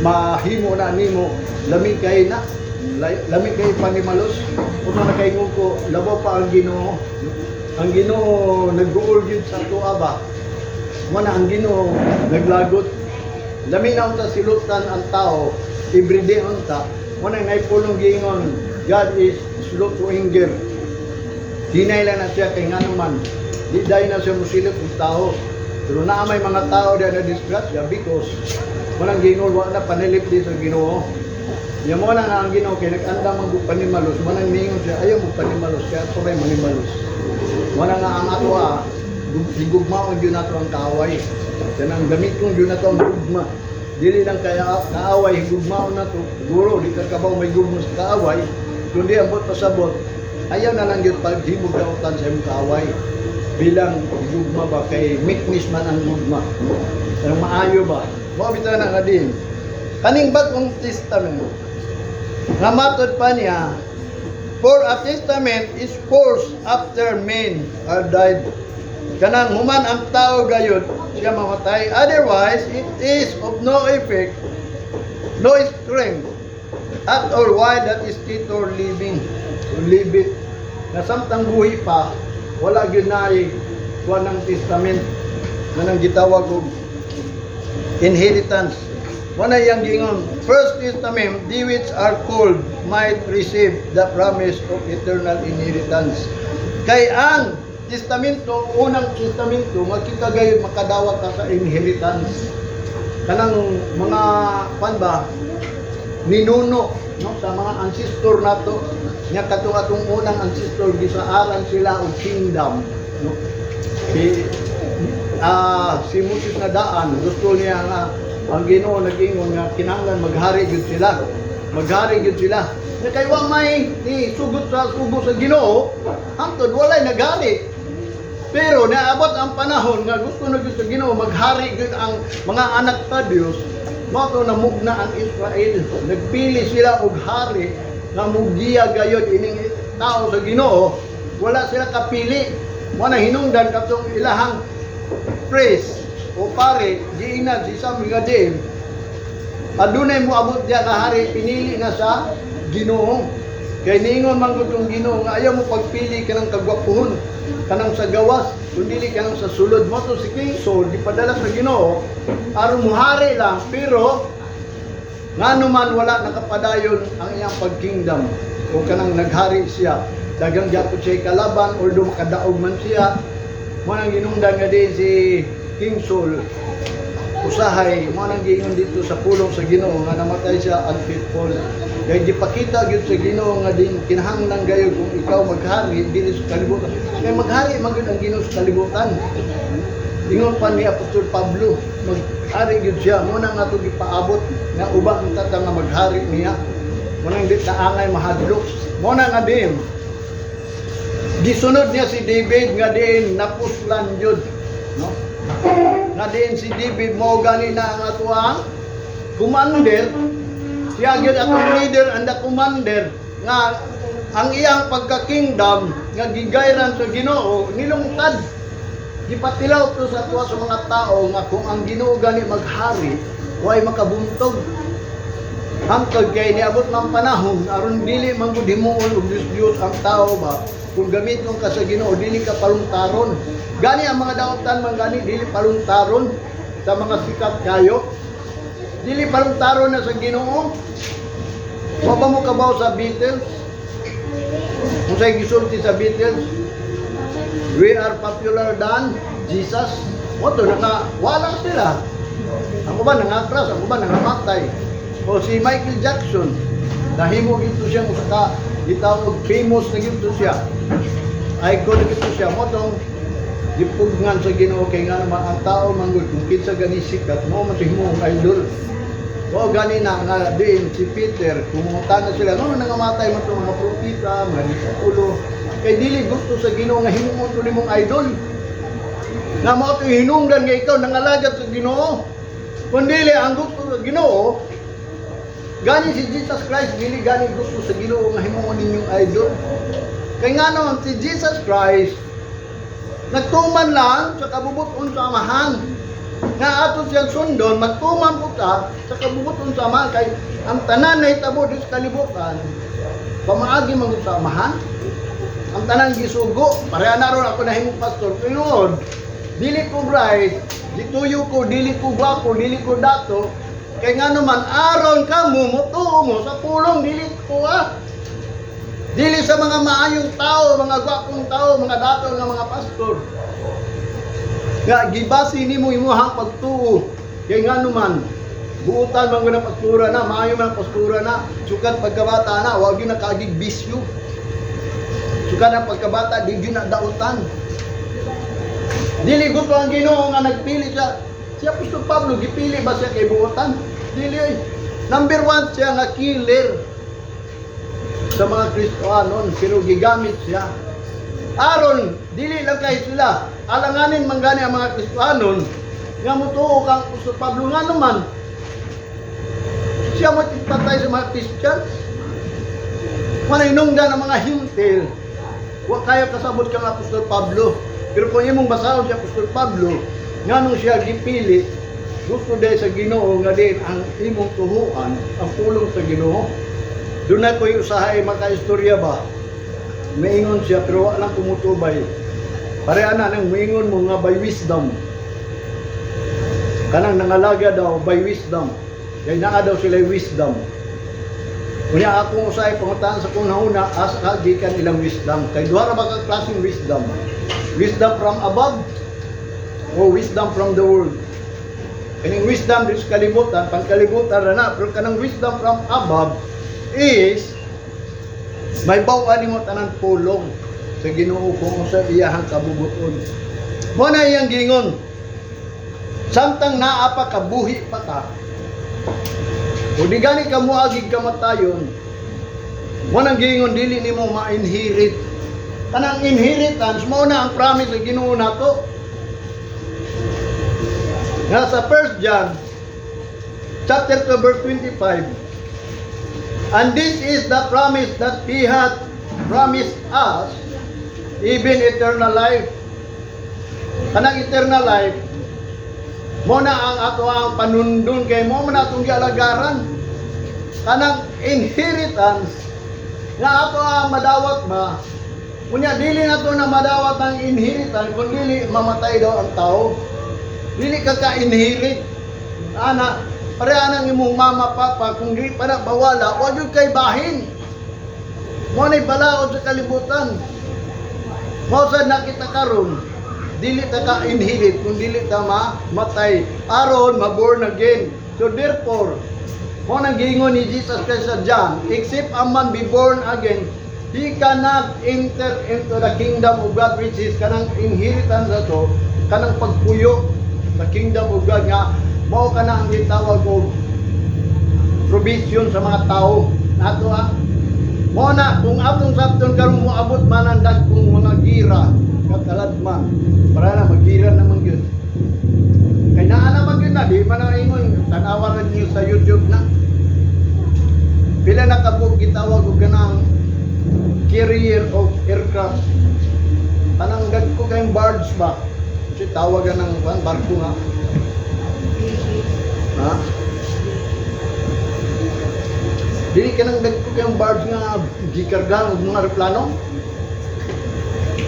mahimo na nimo lami kay na. Lami kay panimalos. Kung na kay ko labaw pa ang Ginoo. Ang Ginoo nagguol gyud sa tuwa ba. Mo na ang Ginoo naglagot. Lami na unta silutan ang tao everyday unta. Mo na naipulong giingon God is slow to anger. Hinay lang na siya kay nga naman di dahil na siya musilip ng tao. Pero na may mga tao diyan na disgrasya because walang ginoo wala na panilip di sa Ginoo. Yan mo na nga ang Ginoo kay nag-anda man og panimalos, manang mingon siya ayaw mo panimalos kaya sabay manimalos. Wala nga ang ato gugmaon yun nato ang kaaway. Yan ang gamiton yun nato ang gugma. Dili lang kaya kaaway gugmaon nato. Siguro di ka kabaw may gugma sa kaaway. Kundi ambot pasabot ayaw na lang yun paghimog kautan sa imong kaaway. bilang gugma ba kay meekness man ang gugma. Ang maayo ba? Mo bitaw na kadin. Kaning bagong testament nga matod pa niya, for a testament is forced after men are died. Kanang human ang tao gayud siya mamatay, otherwise it is of no effect, no strength at all while that is still living, to live it. Na samtang buhi pa, wala gyud naay kuha ng testament na nang gitawag og inheritance. Wala yang gingon, First Testament, the which are called might receive the promise of eternal inheritance. Kay ang testamento, unang testamento, magkita gayon makadawat ka sa inheritance. Kanang mga ba, ninuno no, sa mga ancestor nato, nya katong atong unang ancestor gisaaran sila og kingdom. No? Si Moses na daan, gusto niya nga ang Ginoo nag-ingon nga kinahanglan maghari gyud sila. Maghari gyud sila. Na kay wa may sugot sa Ginoo, hangtod walay naghari. Pero naabot ang panahon nga gusto na gyud sa Ginoo maghari gyud ang mga anak ta Dios. Mao to namugna ang Israel. Nagpili sila og hari nga mugiya gayud ining tao sa Ginoo. Wala sila kapili. Mo na hinungdan katong ilahang priest o pare, giingnan si Sam Gadim. Adunay mo abot diya nga hari pinili nga sa Ginoo. Kay ningon man gud tong Ginoo nga ayaw mo pagpili kanang kagwapuhon, kanang sa gawas, kundi kanang sa sulod mo to si King Saul gipadala sa Ginoo aron muhari lang, pero ngano man wala nakapadayon ang iyang pagkingdom o kanang naghari siya. Dagang gyapon siya kalaban or makadaog man siya. Mo nang ginungdan nga din si King Saul usahay mo nang giingon dito sa pulong sa Ginoo nga namatay siya unfaithful. Kaya gipakita gyud sa Ginoo nga din kinahanglan gayud kung ikaw maghari dili sa kalibutan. Kaya maghari man gyud ang Ginoo sa kalibutan. Ingon pa ni Apostol Pablo, maghari gyud siya mo nang ato gipaabot nga uba ang tata nga maghari niya. Mo nang di naangay mahadlok. Mo na nga din gisunod niya si David nga din napuslan jud, no? Nga din si David mo gani na ang atuang commander, siya gyud atong leader and the commander nga ang iyang pagka-kingdom nga gigayran sa Ginoo nilungtad. Gipatilaw to sa tuwa sa mga tao nga kung ang Ginoo gani maghari, way makabuntog. Hangtod kay niabot ng panahon aron dili man gud himuon og Dios ang tao ba. Kung gamiton ka sa Ginoo, dili ka palungtaron. Gani ang mga daotan man gani dili palungtaron sa mga sikat kayo. Dili palungtaron na sa Ginoo. Wa ba mo kabaw sa Beatles? Kung sa'y gisulti sa Beatles, we are popular than Jesus. Oto wala sila. Ako ba nangakras, ako ba nangamatay? O si Michael Jackson, nahimo gito siyang usa gitawag famous na gito siya. Icon na gito siya. Motong gipugngan sa Ginoo kay nga naman ang tao manggod kung kinsa gani sikat mo matihimo ang idol. O gani na nga din si Peter, kumutan na sila, no nangamatay man itong mga propita, mga disipulo. Kay dili gusto sa Ginoo nga himuon to nimong idol. Nga mo ito hinungdan nga ikaw nangalagat sa Ginoo. Kung dili ang gusto sa Ginoo, gani si Jesus Christ, dili gani gusto sa Ginoo nga himuon ninyong idol. Kaya nga naman si Jesus Christ, nagtuman lang sa kabubuton sa amahan. Nga ato siyang sundon, magtuman po ta sa kabubuton sa amahan. Kaya ang tanan na hitabo sa kalibutan, pamaagi man sa amahan. Ang tanan gisugo, pareha na ron ako nahimong pastor. Pero dili ko bright, dituyo ko, dili ko gwapo, dili ko dato. Kaya nga naman, aron ka mo, mutuo mo sa pulong, dili ko dili sa mga maayong tao, mga gwapong tao, mga dato nga mga pastor. Nga, gibasi ni mo imuhang pagtuo. Kaya nga naman, buutan mga na pastura na, maayo mga pastura na, sukat pagkabata na, huwag yun nakagig bisyo. Sukat ang pagkabata, di yun na dautan. Dili gusto ang Ginoo nga nagpili siya. Si Apostol Pablo, gipili ba siya kay buutan? Dili ay. Number 1 siya nga killer sa mga Kristohanon, pero gigamit siya. Aron, dili lang kay sila alanganin man gani ang mga Kristiyanon nga motuo kang Apostol Pablo nga naman siya mo patay sa mga Christian. Manay nungdan ang mga hintil. Wa kaya kasabot kang Apostol Pablo. Pero kung imong basahon si Apostol Pablo, nganong siya gipilit, gusto dahil sa Ginoo nga din ang imong tuhuan, ang pulong sa Ginoo. Doon na ko'y usahay makaistorya ba? Maingon siya pero walang kumutubay. Pareha na nang maingon mo nga by wisdom. Kanang nangalaga daw by wisdom. Kaya naa daw sila wisdom. Kunya akong usahay pangutaan sa kung nauna, asa gikan ilang wisdom. Kay duha ra ba ka klaseng wisdom? Wisdom from above o wisdom from the world? Kaning wisdom dito sa kalibutan, pangkalibutan ra na, pero kanang wisdom from above is may bawan mo tanan pulong sa Ginoo kung sa iyahang kabubuton. Mo na iyang gingon. Samtang naa pa kabuhi pa ka. O di gani ka muagig kamatayon. Mo nang gingon dili nimo ma-inherit. Kanang inheritance mo na ang promise sa Ginoo nato. Nga sa 1 John chapter 2 verse 25. And this is the promise that He hath promised us, even eternal life. Kanang eternal life, mo na ang ato ang panundon kay mo na atong gialagaran. Kanang inheritance nga ato ang madawat ba? Kunya dili na to na madawat ang inheritance kun dili mamatay daw ang tao. Dili ka ka-inherit. Ana, pareha nang imong mama papa kung di para bawala, wa jud kay bahin. Mo ni balaod sa kalibutan. Mo sa nakita karon, dili ta ka-inherit kung dili ta mamatay. Aron ma-born again. So therefore, mo nang giingon ni Jesus Christ sa John, except a man be born again, he cannot enter into the kingdom of God, which is kanang inheritance ato, kanang pagpuyo sa kingdom of God nga mao kana ang gitawag og provision sa mga tao nato mo na kung atong sabton karon mo abot man ang dagkong mga gira kataladman para na magira naman gyud kay naa naman gyud na di man ang ingon tanawa ra niyo sa YouTube na pila na kabog gitawag og ganang carrier of aircraft kanang dagko kayong barge ba kasi tawagan ng barko nga. Ha? Dili ka nang dagko kayong barge nga gikargahan og mga aeroplano?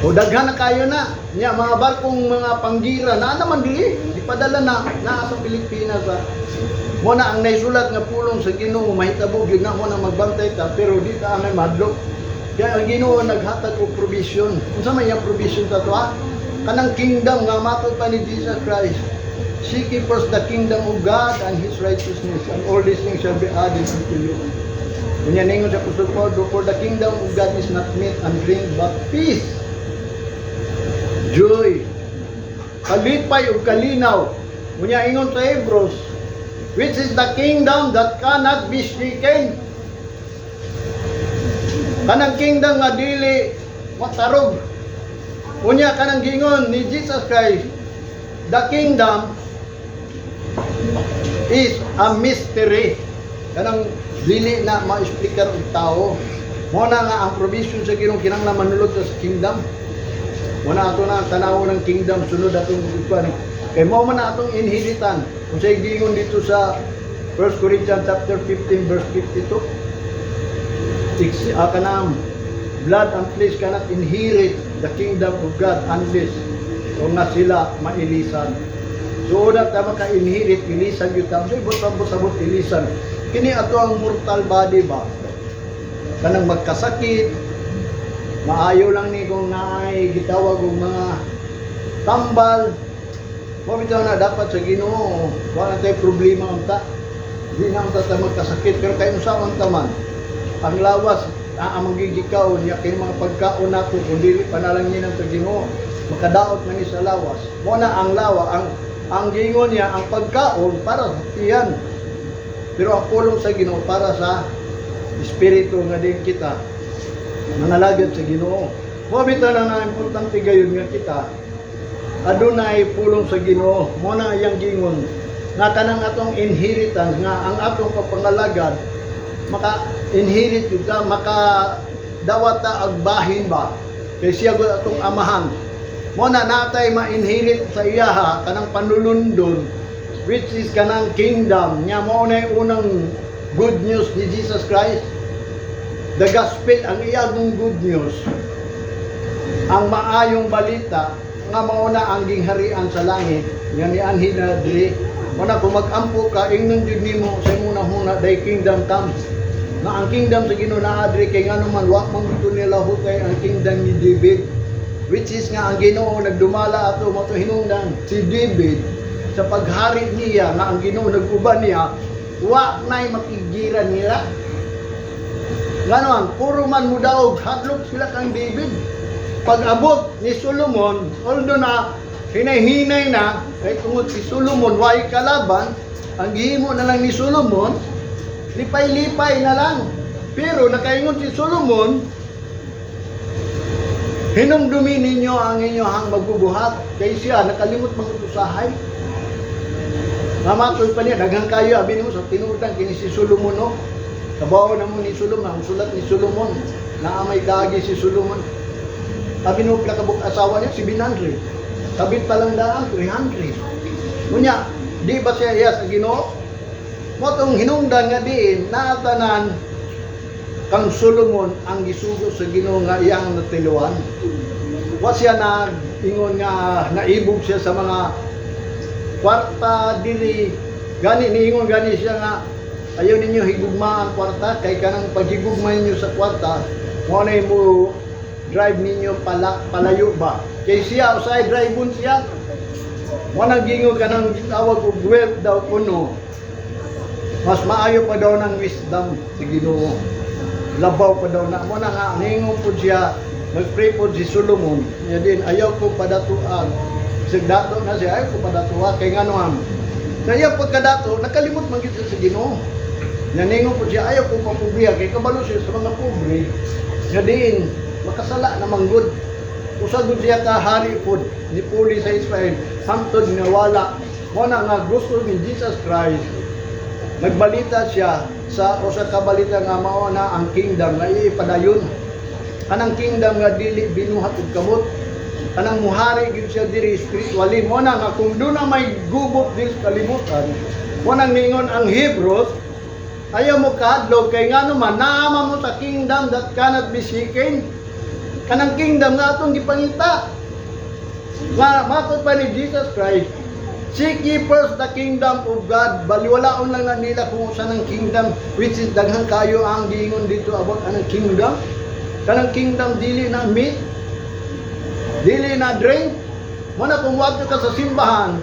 O daghan na kayo na. Nya mga barkong mga panggira na naman dili. Ipadala na sa Pilipinas ba. Mo na ang naisulat nga pulong sa Ginoo mahitabo gyud na mo na magbantay ta pero di ta anay madlok. Kaya ang Ginoo naghatag og provision. Unsa may yang provision ta to ha? Kanang kingdom nga matod pa ni Jesus Christ. Seek ye first the kingdom of God and His righteousness, and all these things shall be added unto you. Kunya ningon sa Apostol Paulo, for the kingdom of God is not meat and drink, but peace, joy, kalipay ug kalinaw. Kunya ingon sa Hebrews, which is the kingdom that cannot be shaken. Kanang kingdom nga dili matarog. Unya kanang gingon ni Jesus Christ, the kingdom is a mystery. Kanang dili na ma-explicar og tao. Mo na nga ang provision sa Ginoo kinahanglan manulot sa kingdom. Mo na ato na tanaw ng kingdom sunod atong ikuan. Kay mo man atong inheritan. Kung sa gingon dito sa 1 Corinthians chapter 15 verse 52. Kanang blood and flesh cannot inherit the kingdom of God unless o nga sila mailisan. So una ta maka-inherit ilisan gyud ta. So ibot-abot ilisan. Kini ato ang mortal body ba? Kanang magkasakit, maayo lang ni kung naay gitawag og mga tambal. Mo bitaw na dapat sa Ginoo, wala tay problema unta. Di na unta ta magkasakit pero kay unsa man taman. Ang lawas amang gigikaw niya kay mga pagkaon nato kung dili panalangin ang Ginoo makadaot man ni sa lawas mo na ang lawa ang gingon niya ang pagkaon para sa tiyan pero ang pulong sa Ginoo para sa espiritu nga din kita manalagad sa Ginoo Mo bitaw na importante gayon nga kita. Adunay pulong sa Ginoo. Mo na iyang gingon nga kanang atong inheritance nga ang atong kapangalagad maka-inherit yun ka, maka-dawata agbahin ba kay siya gud atong amahan. Mo na natay ma-inherit sa iyaha kanang panulundon which is kanang kingdom nya mo na unang good news ni Jesus Christ. The gospel ang iyang good news, ang maayong balita nga mauna ang gingharian sa langit nga ni anhi na diri. Muna kung mag-ampo ka ingnon jud nimo sa imong huna day kingdom come. Nga ang kingdom sa Ginoo naa diri kay ngano man wa man gito nila hukay ang kingdom ni David, which is nga ang Ginoo nagdumala ato mo to hinungdan si David sa paghari niya nga ang Ginoo nag-uban niya wa nay makigiran nila. Ngano ang puro man mudaog hadlok sila kang David. Pag-abot ni Solomon, although na hinay-hinay na, kay tungod si Solomon, way kalaban, ang gihimo na lang ni Solomon, lipay-lipay na lang. Pero nakaingon si Solomon, hinumdumi ninyo ang inyong magbubuhat, kay siya nakalimot mag-usahay. Mamatoy pa niya, daghang kayo, abin mo sa tinudan, kini si Solomon, no? Kabaw na mo ni Solomon, ang sulat ni Solomon, na may kaagi si Solomon. Sabi nung kabuk asawa niya, 700. Kabit pa lang daan, 300. Kunya, di ba siya iya sa Ginoo? Motong hinungdan nga diin, naatanan kang Solomon ang gisugo sa Ginoo nga iyang natiluan. Wa siya na ingon nga naibog siya sa mga kwarta dili. Gani niingon gani siya nga ayaw ninyo higugmaan kwarta kay kanang paghigugmay niyo sa kwarta mo na mo drive ninyo palayo ba kay siya usay drive-on siya mo nang gingon kanang gitawag og wealth daw kuno mas maayo pa daw ng wisdom sa Ginoo labaw pa daw na mo na nga ningon po siya nagpray po si Solomon niya din ayaw ko padatuan sig dato na siya ayaw ko padatuan kay ngano am kaya pagkadato nakalimot man gyud sa Ginoo naningon po siya ayaw ko papubiya kay kabalo siya sa mga pobre nga din makasala na manggod. Usagod siya ka hari pod ni puli sa Israel hangtod nawala. Mo na nga gusto ni Jesus Christ. Nagbalita siya sa usa ka balita nga mao na ang kingdom nga ipadayon. Anang kingdom nga dili binuhat og kamot. Anang muhari gid siya diri spiritually. Mo na nga kung do na may gubot dil kalibutan. Mo nang ningon ang Hebrews ayaw mo kahadlok kay ngano man naama mo sa kingdom that cannot be shaken. Kanang kingdom nga atong gipangita. Nga matod pa ni Jesus Christ, seek ye first the kingdom of God. Baliwalaon lang na nila kung saan ang kingdom, which is daghang kayo ang giingon dito about anong kingdom. Kanang kingdom dili na meat, dili na drink. Muna kung wadto ka sa simbahan,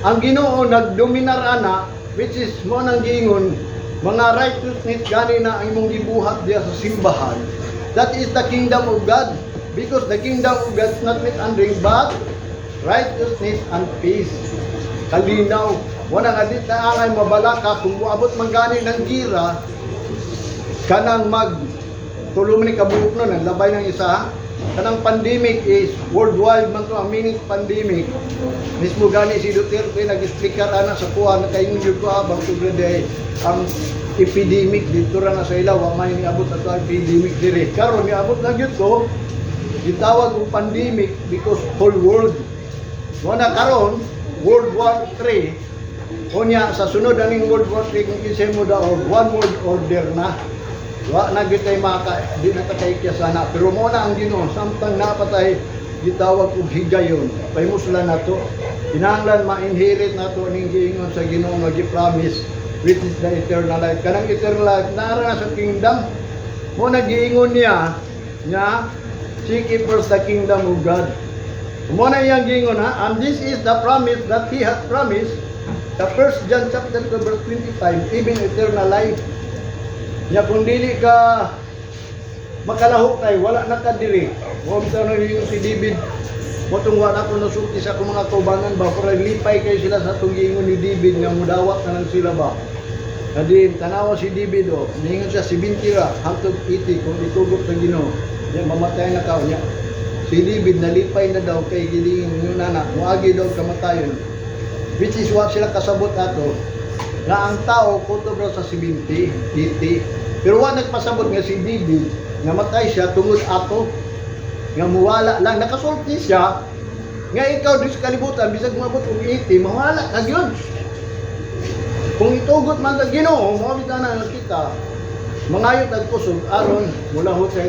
ang Ginoo nagdominar ana, which is mo nang giingon, mga righteousness gani na ang imong gibuhat diya sa simbahan. That is the kingdom of God. Because the kingdom of God is not meat and drink, but righteousness and peace. Kalinaw. Wala nga di taangay mabalaka kung muabot man gani ng gira, kanang tulong ni kabuok nun, ang labay ng isa, kanang pandemic is worldwide man to, ang meaning pandemic. Mismo gani si Duterte nag-explicar ana sa kuha na kayo yung ko abang tugrede ang epidemic dito ra na sa ilaw wa may niabot ato epidemic dire karon niabot na gyud ko gitawag og pandemic because whole world wala karon World War 3 unya sa sunod aning World War 3 kung kisay mo daw one world order na wa na gitay maka di na kay sana pero mo na ang Ginoo samtang napatay gitawag og higayon pahimuslan nato kinahanglan ma-inherit nato ning giingon sa Ginoo nga gi-promise which is the eternal life. Kanang eternal life, nara sa kingdom. Mo nagiingon niya, seek ye first the kingdom of God. Mo na iyang giingon ha, and this is the promise that He has promised. The 1 John chapter 2 verse 25, even eternal life. Nya kung dili ka makalaho kay wala na ka diri. Mo sa nang si David, mo tong wala ko nasulti sa akong mga kaubanan ba para lipay kay sila sa tong giingon ni David nga mudawat na lang sila ba. Kadin tanawa si David ningon siya 70 ra hangtod 80 kung itugot sa Ginoo. Yan, mamatay na kao niya. Si David nalipay na daw kay giling yung nana, muagi daw kamatayon. Which is what sila kasabot ato, na ang tao kuto daw sa 70, 80. Pero wa nagpasabot nga si David, namatay siya tungod ato, nga muwala lang, nakasulti siya, nga ikaw di sa kalibutan, bisag mabot og 80, mawala ka yun. Kung itugot man sa Ginoo, mawabit na nakita, mangayot ang kusog, aron, mula ho kay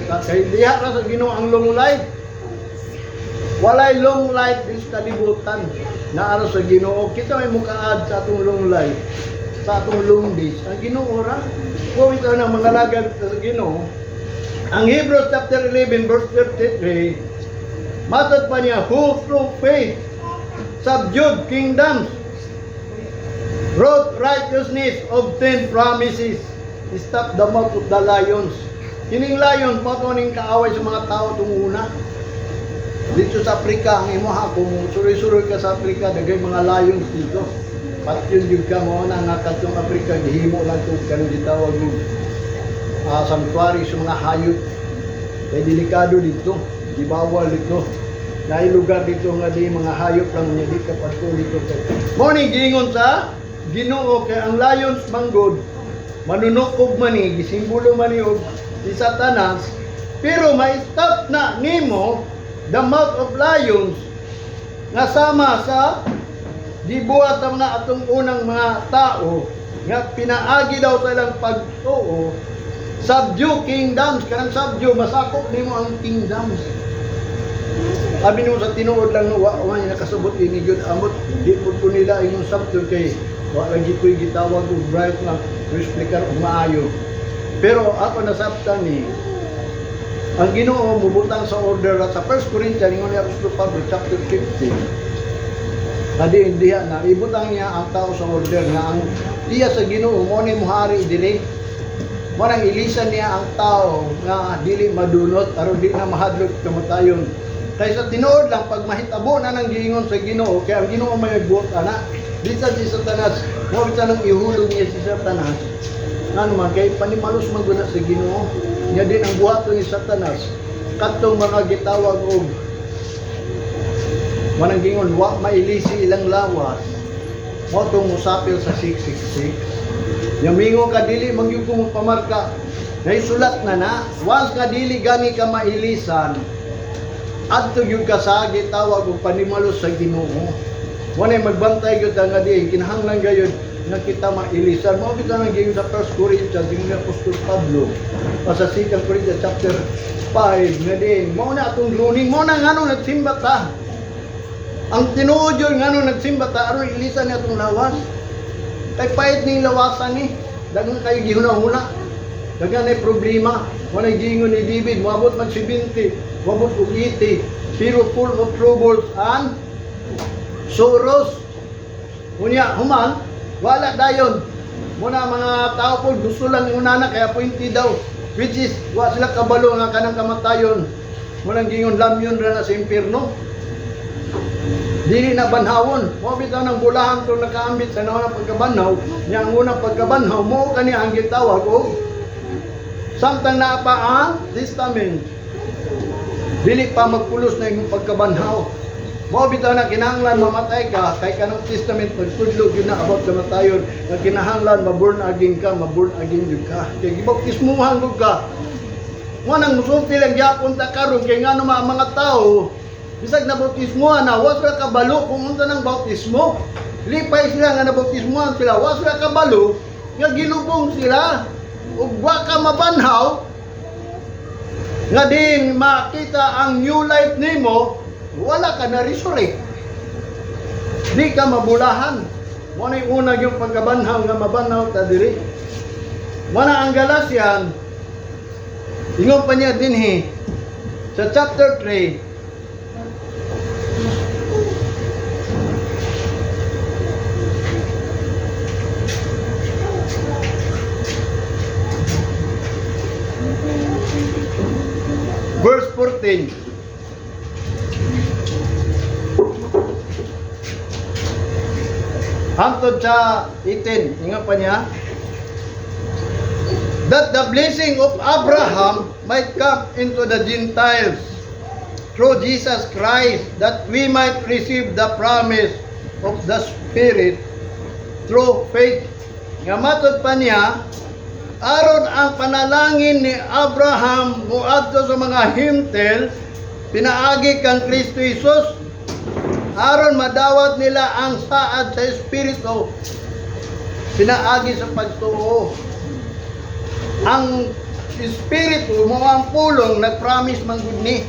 diha ra sa Ginoo ang long life. Walay long life din sa kalibutan na araw sa Ginoo. Kita may mukaad sa atong long life, sa atong long days. Ang Ginoo ra, kung ito na mga lagad sa Ginoo, ang Hebrews chapter 11 verse 33, matod pa niya, who through faith subdued kingdoms, wrought righteousness, obtained promises, stop the mouth of the lions. Kining lions, matuning kaaway sa mga tao itong una. Dito sa Afrika, ang imuha, kung suroy-suroy ka sa Afrika, dagay mga lions dito. Patyon yung ka mo na nga katong Afrika, gihimo lang ito, kanong gitawag yung sanctuary sa mga hayop. Kaya delikado dito, di bawal dito. Dahil lugar dito nga di mga hayop lang niya, di ka pato dito. Morning, gingon sa Ginoo, kaya ang lions manggod, manunukob man ni, gisimbolo man ni si Satanas, pero ma-stop na nimo the mouth of lions nga sama sa gibuhat sa mga atong unang mga tao nga pinaagi daw sa ilang pagtuo, subdue kingdoms, kanang subdue, masakop nimo ang kingdoms. Sabi nimo sa tinuod lang no, wa man nakasabot ini gyud amot, di pud ko nila imong subdue kay wa lagi ko'y gitawag og bright lang, explicar og maayo. Pero ako nasabtan ni ang Ginoo mubutang sa order sa 1 Corinthians ingon ni Apostol Pablo chapter 15. Adi diha na ibutang niya ang tao sa order nga ang diya sa Ginoo mo ni muhari dili. Marang ilisan niya ang tao nga dili madunot aron di na mahadlok kamatayon. Kaysa tinuod lang pag mahitabo na nang giingon sa Ginoo kay ang Ginoo may nagbuot ana. Di sa si Satanas, mo kita nang ihulog niya si Satanas. Ano man kay panimalos man guna sa Ginoo. Nya din ang buhaton ni Satanas kadtong mga gitawag og manang gingon wa mailisi ilang lawas mo tong musapil sa 666. Yamingo ka dili magyud ko pamarka naisulat na once ka dili gani ka mailisan adto gyud ka sa gitawag og panimalos sa Ginoo. Walay magbantay gyud nga di kinahanglan gayud nga kita mailisan. Mo kita nang giingon sa 1 Corinthians ni Apostol Pablo sa 2 Corinthians chapter 5 nga din mo na atong luning mo na ngano nagsimba ta. Ang tinuod yun ngano nagsimba ta aron ilisan ni atong lawas. Kay pait ning lawasan ni daghang kayo gihuna-huna. Daghang nay problema. Wala giingon ni David moabot man 70, moabot og 80, pero full of troubles and sorrows. Unya human wala dayon. Muna mga tao po gusto lang unana kaya pointi daw. Which is wa sila kabalo nga kanang kamatayon. Mulang gingon lamyon ra na sa impierno. Dili na banhawon. Mo bitaw nang bulahan to nakaambit sa nauna pagkabanhaw. Nya ang unang pagkabanhaw mo kani ang gitawag og samtang naa pa ang testament. Dili pa magpulos na imong pagkabanhaw. Mo bitaw na kinahanglan mamatay ka kay kanang testament pagtudlo gyud na about kamatayon nga kinahanglan ma-born again ka, ma-born again gyud ka. Kay gibaptismuhan gyud ka. Mo nang musulti lang gyapon ta karon kay ngano mga tao bisag na bautismuhan na wa sila kabalo kung unsa nang bautismo. Lipay sila nga nabautismuhan sila, wa sila kabalo nga gilubong sila ug wa ka mabanhaw nga din makita ang new life nimo. Wala ka na resurrect. Di ka mabulahan. Muna yung una yung pagkabanhaw nga mabanhaw ta diri. Muna ang Galatian, ingon pa niya din sa chapter 3, verse 14. Hangtod sa 18, ingat pa niya. that the blessing of Abraham might come into the Gentiles through Jesus Christ, that we might receive the promise of the Spirit through faith. Nga matod pa niya, aron ang panalangin ni Abraham muadto sa mga Himtel, pinaagi kang Kristo Jesus, aron madawat nila ang saad sa Espiritu, pinaagi sa pagtuo. Ang Espiritu mo ang pulong nag-promise man gud ni.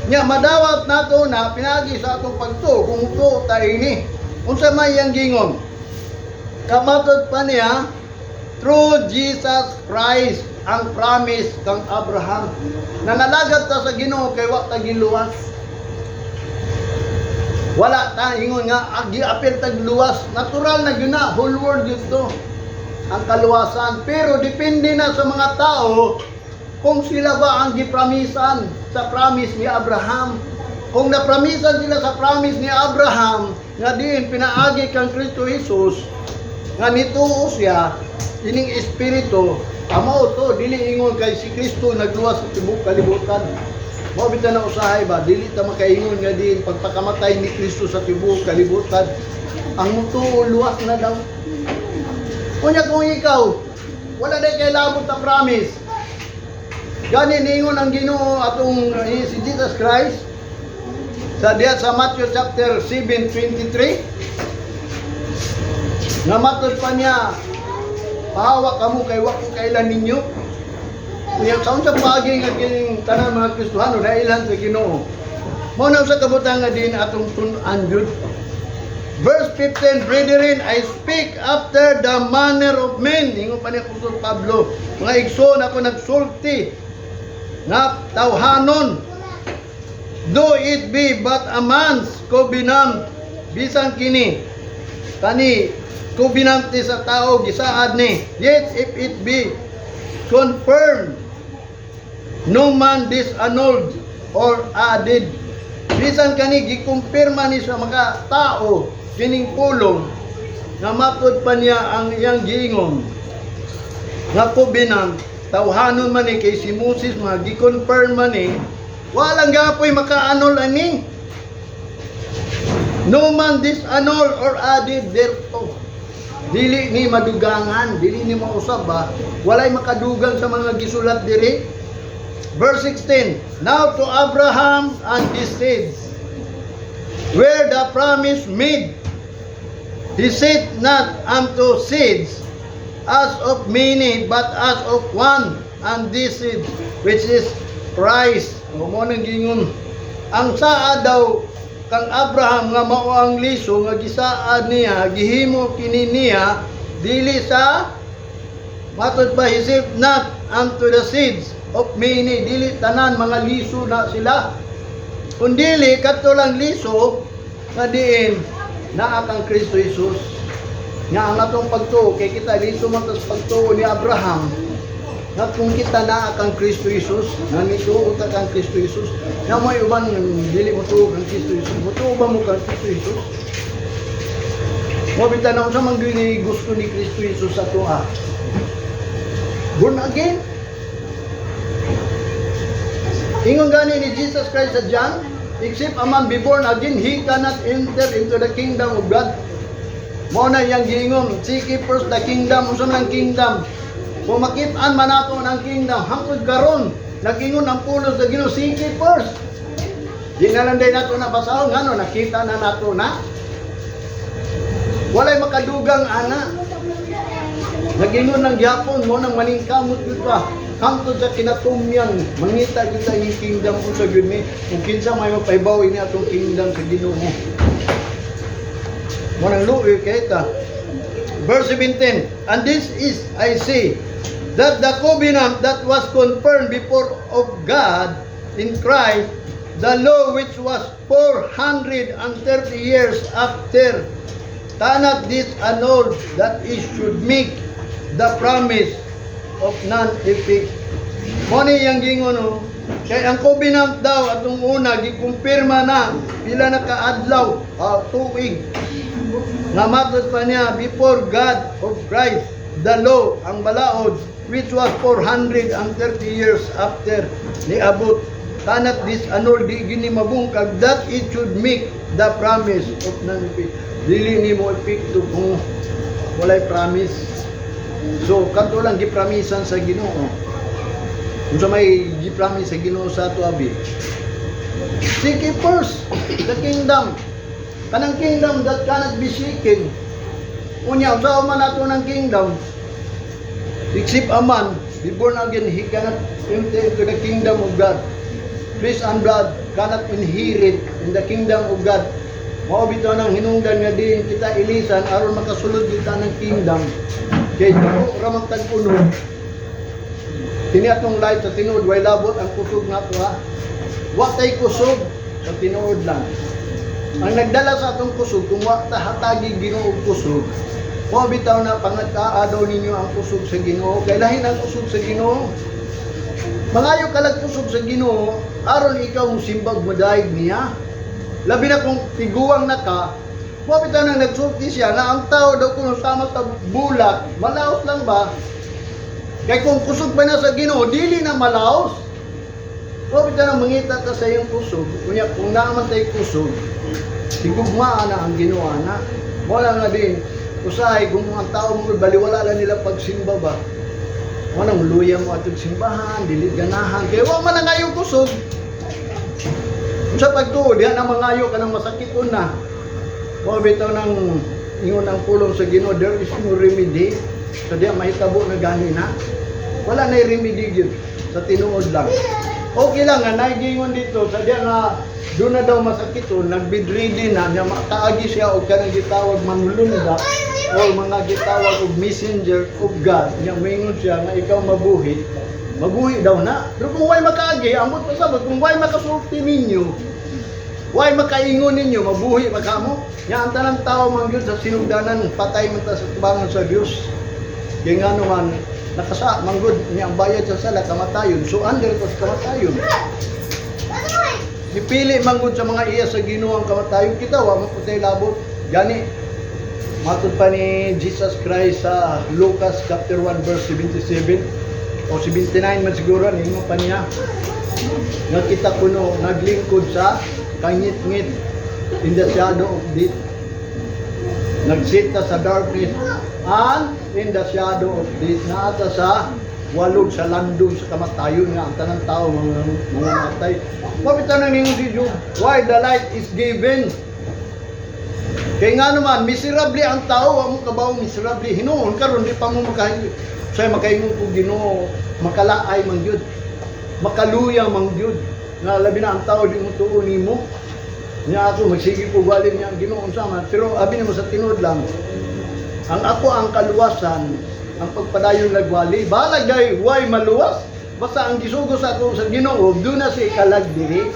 Nya madawat nato na pinaagi sa atong pagtuo kung tuo tayo ini. Unsa may yang gingon? Kamatod pa niya, through Jesus Christ ang promise kang Abraham. Nanalagat ta sa Ginoo kay wa ta giluwas. Wala ta ingon nga agi-apil tag luwas. Natural na gyud na, whole world gyud to ang kaluwasan. Pero depende na sa mga tao kung sila ba ang gipramisan sa promise ni Abraham. Kung napramisan sila sa promise ni Abraham nga diin pinaagi kang Kristo Jesus nga nituo siya ining espiritu, amo to dili ingon kay si Kristo nagluwas sa tibuok kalibutan. Mao bitaw na usahay ba dili ta makaingon nga diin pagpakamatay ni Kristo sa tibuok kalibutan ang mutuo luwas na daw. Kunya kung ikaw wala na kay labot ta promise, gani ningon ang Ginoo atong si Jesus Christ sa diya sa Matthew chapter 7:23, nga matod pa niya, pahawa kamo kay wa ko kailan ninyo. Kaya sa unsa paagi nga kining tanan mga Kristiyano na ilan sa Ginoo. Mao na sa kabutang nga din atong tun-an jud. Verse 15, brethren, I speak after the manner of men. Ingon pa ni Apostol Pablo, mga igsoon ako nagsulti nga tawhanon, though it be but a man's covenant, bisan kini kani covenant sa tao gisaad ni, yet if it be confirmed, no man disannulled or added. Bisan kani gikumpirma ni sa mga tao kining pulong nga matod pa niya ang iyang giingon nga covenant, tawhanon man ni kay si Moses mga gikonfirm man ni, walang gapoy maka-annul ani. No man disannul or added thereto. Dili ni madugangan, dili ni mausab ba, walay makadugang sa mga gisulat diri. Verse 16, now to Abraham and his seeds where the promise made, he said not unto seeds as of many, but as of one, and this seed which is Christ. O mo nang gingon, ang saad daw kang Abraham nga mao ang liso nga gisaad niya, gihimo kini niya dili sa matod pa, he said not unto the seeds of many, dili tanan mga liso na sila, kundili katulang liso nga diin naa kang Kristo Jesus. Nga ang atong pagtuo kay kita liso man tas pagtuo ni Abraham, nga kung kita naa kang Kristo Jesus, nga nituo ta kang Kristo Jesus, nga may uban dili mo tuo kang Kristo Jesus, mo tuo ba mo kang Kristo Jesus? Mo bitaw na unsa man gyud gusto ni Kristo Jesus sa tuwa, born again. Ingon gani ni Jesus Christ sa John, except a man be born again, he cannot enter into the kingdom of God. Mo na yang giingon, seek ye first the kingdom. Unsa man ang kingdom? Kung makit-an man nato ang kingdom, hangtod karon nagingon ang pulos sa Ginoo, seek ye first. Di na lang din nato na basahon, ngano nakita na nato na walay makadugang ana. Nagingon ng gyapon mo nang maningkamot gyud pa. Hangtod sa kinatumyan, mangita kita yung kingdom ko sa gyud ni. Kung kinsa may mapahibaw ini atong kingdom sa Ginoo mo. Mo nang luoy kay ta. Verse 17, and this is I say that the covenant that was confirmed before of God in Christ, the law which was 430 years after, cannot disannul that it should make the promise of non-effect. Mo ni yang gingon no, kay ang covenant daw atong una gikumpirma na pila na kaadlaw, tuig. Nga matod pa niya before God of Christ, the law, ang balaod, which was 430 years after niabot, kanat disannul di gini mabungkag that it should make the promise of non-effect. Dili ni mo epekto kung walay promise. So kanto lang gipramisan sa Ginoo. Kung sa may gipromise sa Ginoo sa ato abi, seek ye first the kingdom. Kanang kingdom that cannot be shaken. Unya, sa man nato ng kingdom, except a man be born again, he cannot enter into the kingdom of God. Flesh and blood cannot inherit in the kingdom of God. Mao bitaw nang hinungdan nga din kita ilisan aron makasulod kita ng kingdom. Kay dako ra magtag-uno. Kini atong light sa tinuod way labot ang kusog nato ha. Wa tay kusog sa tinuod lang. Ang nagdala sa atong kusog kung wa ta hatagi Ginoo kusog. Mao bitaw na pangataa daw ninyo ang kusog sa Ginoo. Kay lahin ang kusog sa Ginoo. Mangayo ka lang kusog sa Ginoo aron ikaw musimbag madaig niya. Labi na kung tiguang na ka, mao bitaw nang nagsulti siya na ang tao daw kung sama sa bulat, malaos lang ba? Kay kung kusog pa na sa Ginoo, dili na malaos. Mao bitaw nang mangita ta sa iyong kusog. Kunya kung naaman tay kusog, sigugmaan na ang Ginoo na. Wala nga din usahay kung ang tao mo baliwala lang nila pagsimba ba. Wala nang luya mo atong simbahan, dili ganahan. Kaya wa man ang ayong kusog. Sa pagtuod, diha na mangayo ka ng masakit una. Mao bitaw nang ingon ang pulong sa Ginoo, there is no remedy. So diha mahitabo na gani na. Wala na remedy gyud sa tinuod lang. Okay lang nga naigingon dito sa diha nga doon na daw masakiton, nagbidready na niya makaagi siya og kanang gitawag manlunda o mga gitawag og messenger of God. Niya moingon siya nga ikaw mabuhi. Mabuhi daw na. Pero kung way makaagi, ambot pa sabot, kung way makasulti ninyo, way makaingon ninyo, mabuhi magkamo. Nya ang tanang tao man gyud sa sinugdanan, patay man ta sa tubangan sa Dios. Kaya nga naman, nakasa, manggod niya ang bayad sa sala, kamatayon. So under ko sa kamatayon. Dipili manggod sa mga iya sa Ginoo ang kamatayon. Kita, wa mo putay labot. Gani, matod pa ni Jesus Christ sa Lucas chapter 1 verse 77 o 79 man siguro, ninyo pa niya. Nakita ko no, naglingkod sa kangit-ngit in the shadow of death. Nagsita sa darkness and in the shadow of death. Naata sa walog sa landong sa kamatayon nga ang tanang tao mga matay. Mabitaw na ninyo si Job, why the light is given? Kaya nga naman, miserable ang tao, ang kabaw miserable. Hinoon karon di pa mo makahingi. Say makaingon ko Ginoo, makalaay man gyud. Makaluya man gyud. Nga labi na ang tao di mo tuo nimo. Nya ako magsige ko balin niya Ginoo sama. Pero abi na mo sa tinuod lang. Ang ako ang kaluwasan, ang pagpadayon nagwali, balag day way maluwas. Basta ang gisugo sa ako sa Ginoo, do na si kalag diri.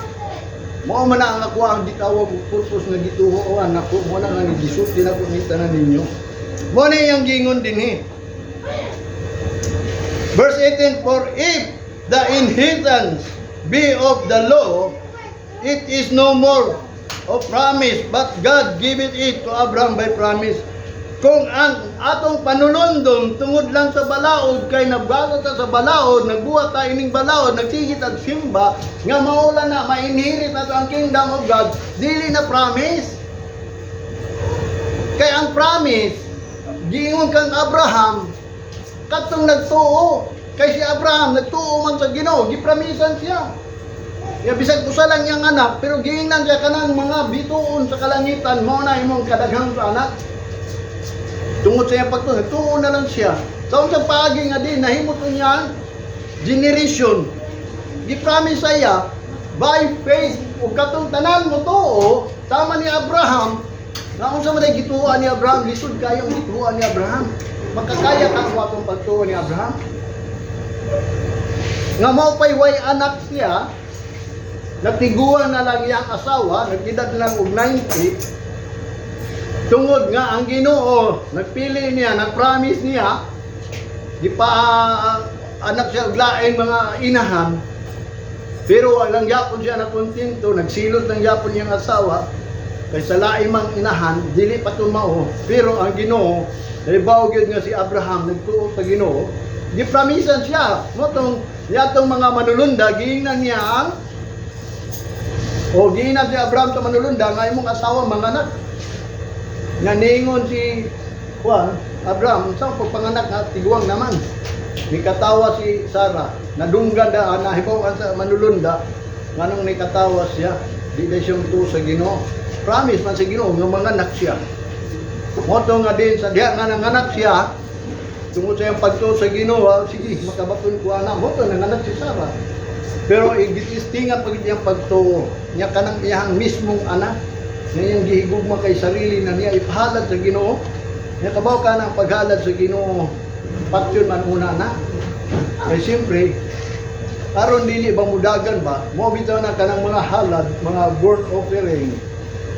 Mao man ang ako ang gitawag og purpose nga gituhoan ako, mo na nga gisulti na ko ni tanan ninyo. Mo na yang gingon dinhi. Verse 18, for if the inheritance be of the law, it is no more of promise, but God giveth it to Abraham by promise. Kung ang atong panunundom tungod lang sa balaod, kay nabasa ta sa balaod, nagbuhat ta ining balaod, nagsigit at simba, nga maula na, ma-inherit na ang kingdom of God, dili na promise. Kay ang promise, giingon kang Abraham, katong nagtuo, kay si Abraham nagtuo man sa Ginoo, gipramisan siya. Ya bisag usa lang yang anak, pero giingnan siya kanang mga bituon sa kalangitan, mao na imong kadaghang sa anak. Tungod sa iyang pagtuo, nagtuo na lang siya. Sa unsang paagi nga din, nahimot niya generation. Gipromise saya by faith ug katong tanan mo tuo, tama ni Abraham. Nga unsa man ay gituoan ni Abraham, lisod kayo ang gituoan ni Abraham. Makakaya ka ang watong pagtuo ni Abraham. Nga mao pay way anak siya, nagtiguan na lang iyang asawa, nagedad lang og 90. Tungod nga ang Ginoo nagpili niya, nagpromise niya, di pa anak siya og laing mga inahan. Pero walang yapon siya na kontento, nagsilot ng yapon niyang asawa. Kay sa laing mang inahan dili pa tumao, pero ang Ginoo naibaw gyud nga si Abraham nagtuo sa Ginoo, gipramisan siya mo tong yatong mga manulunda giingnan niya ang o giingnan si Abraham sa manulunda nga imong asawa manganak. Nga ningon si Juan, Abraham, sa pagpanganak nga tiguang naman. Nikatawa si Sarah, nadunggan da nahibaw sa manulunda nganong nikatawa siya, di na siyang tuo sa Ginoo. Promise man sa Ginoo nga manganak siya. Moto nga din sa diha nga nanganak siya, tungod sa iyang pagtuo sa Ginoo, sige makabaton ko ana, moto nanganak si Sarah. Pero igitistingan pag iyang pagtuo, niya kanang iyang mismong anak, nga iyang gihigugma kay sarili na niya ipahalad sa Ginoo. Niya kabaw ka ng paghalad sa Ginoo, patyon man una na. Kaya siyempre, aron dili ba mudagan ba, mo bitaw na kanang mga halad, mga burnt offering,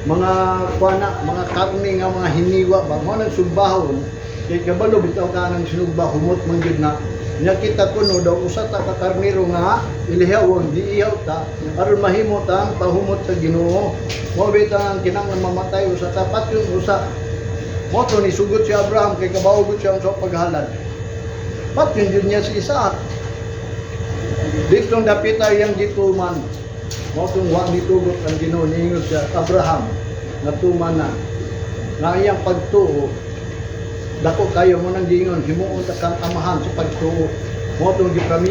mga kuana, mga karne nga mga hiniwa ba, mo nang sugbahon, kay kabalo bitaw ka nang sinugba, humot man gyud na. Nya kita kuno daw usa ta ka karnero nga ilihawon di ihaw ta aron mahimo ta ang pahumot sa Ginoo. Mo bitaw ang kinahanglan mamatay usa ta patyon usa. Mo to ni sugot si Abraham kay kabaw gud siya sa paghalad. Patyon jud niya si Isaac. Dito dapita yang gituman. Mo tong wa nitugot ang Ginoo niingon siya Abraham natuman na. Nga iyang pagtuo dako kayo mo nang giingon himuon ta kang amahan sa pagtuo. Mo tong gipromise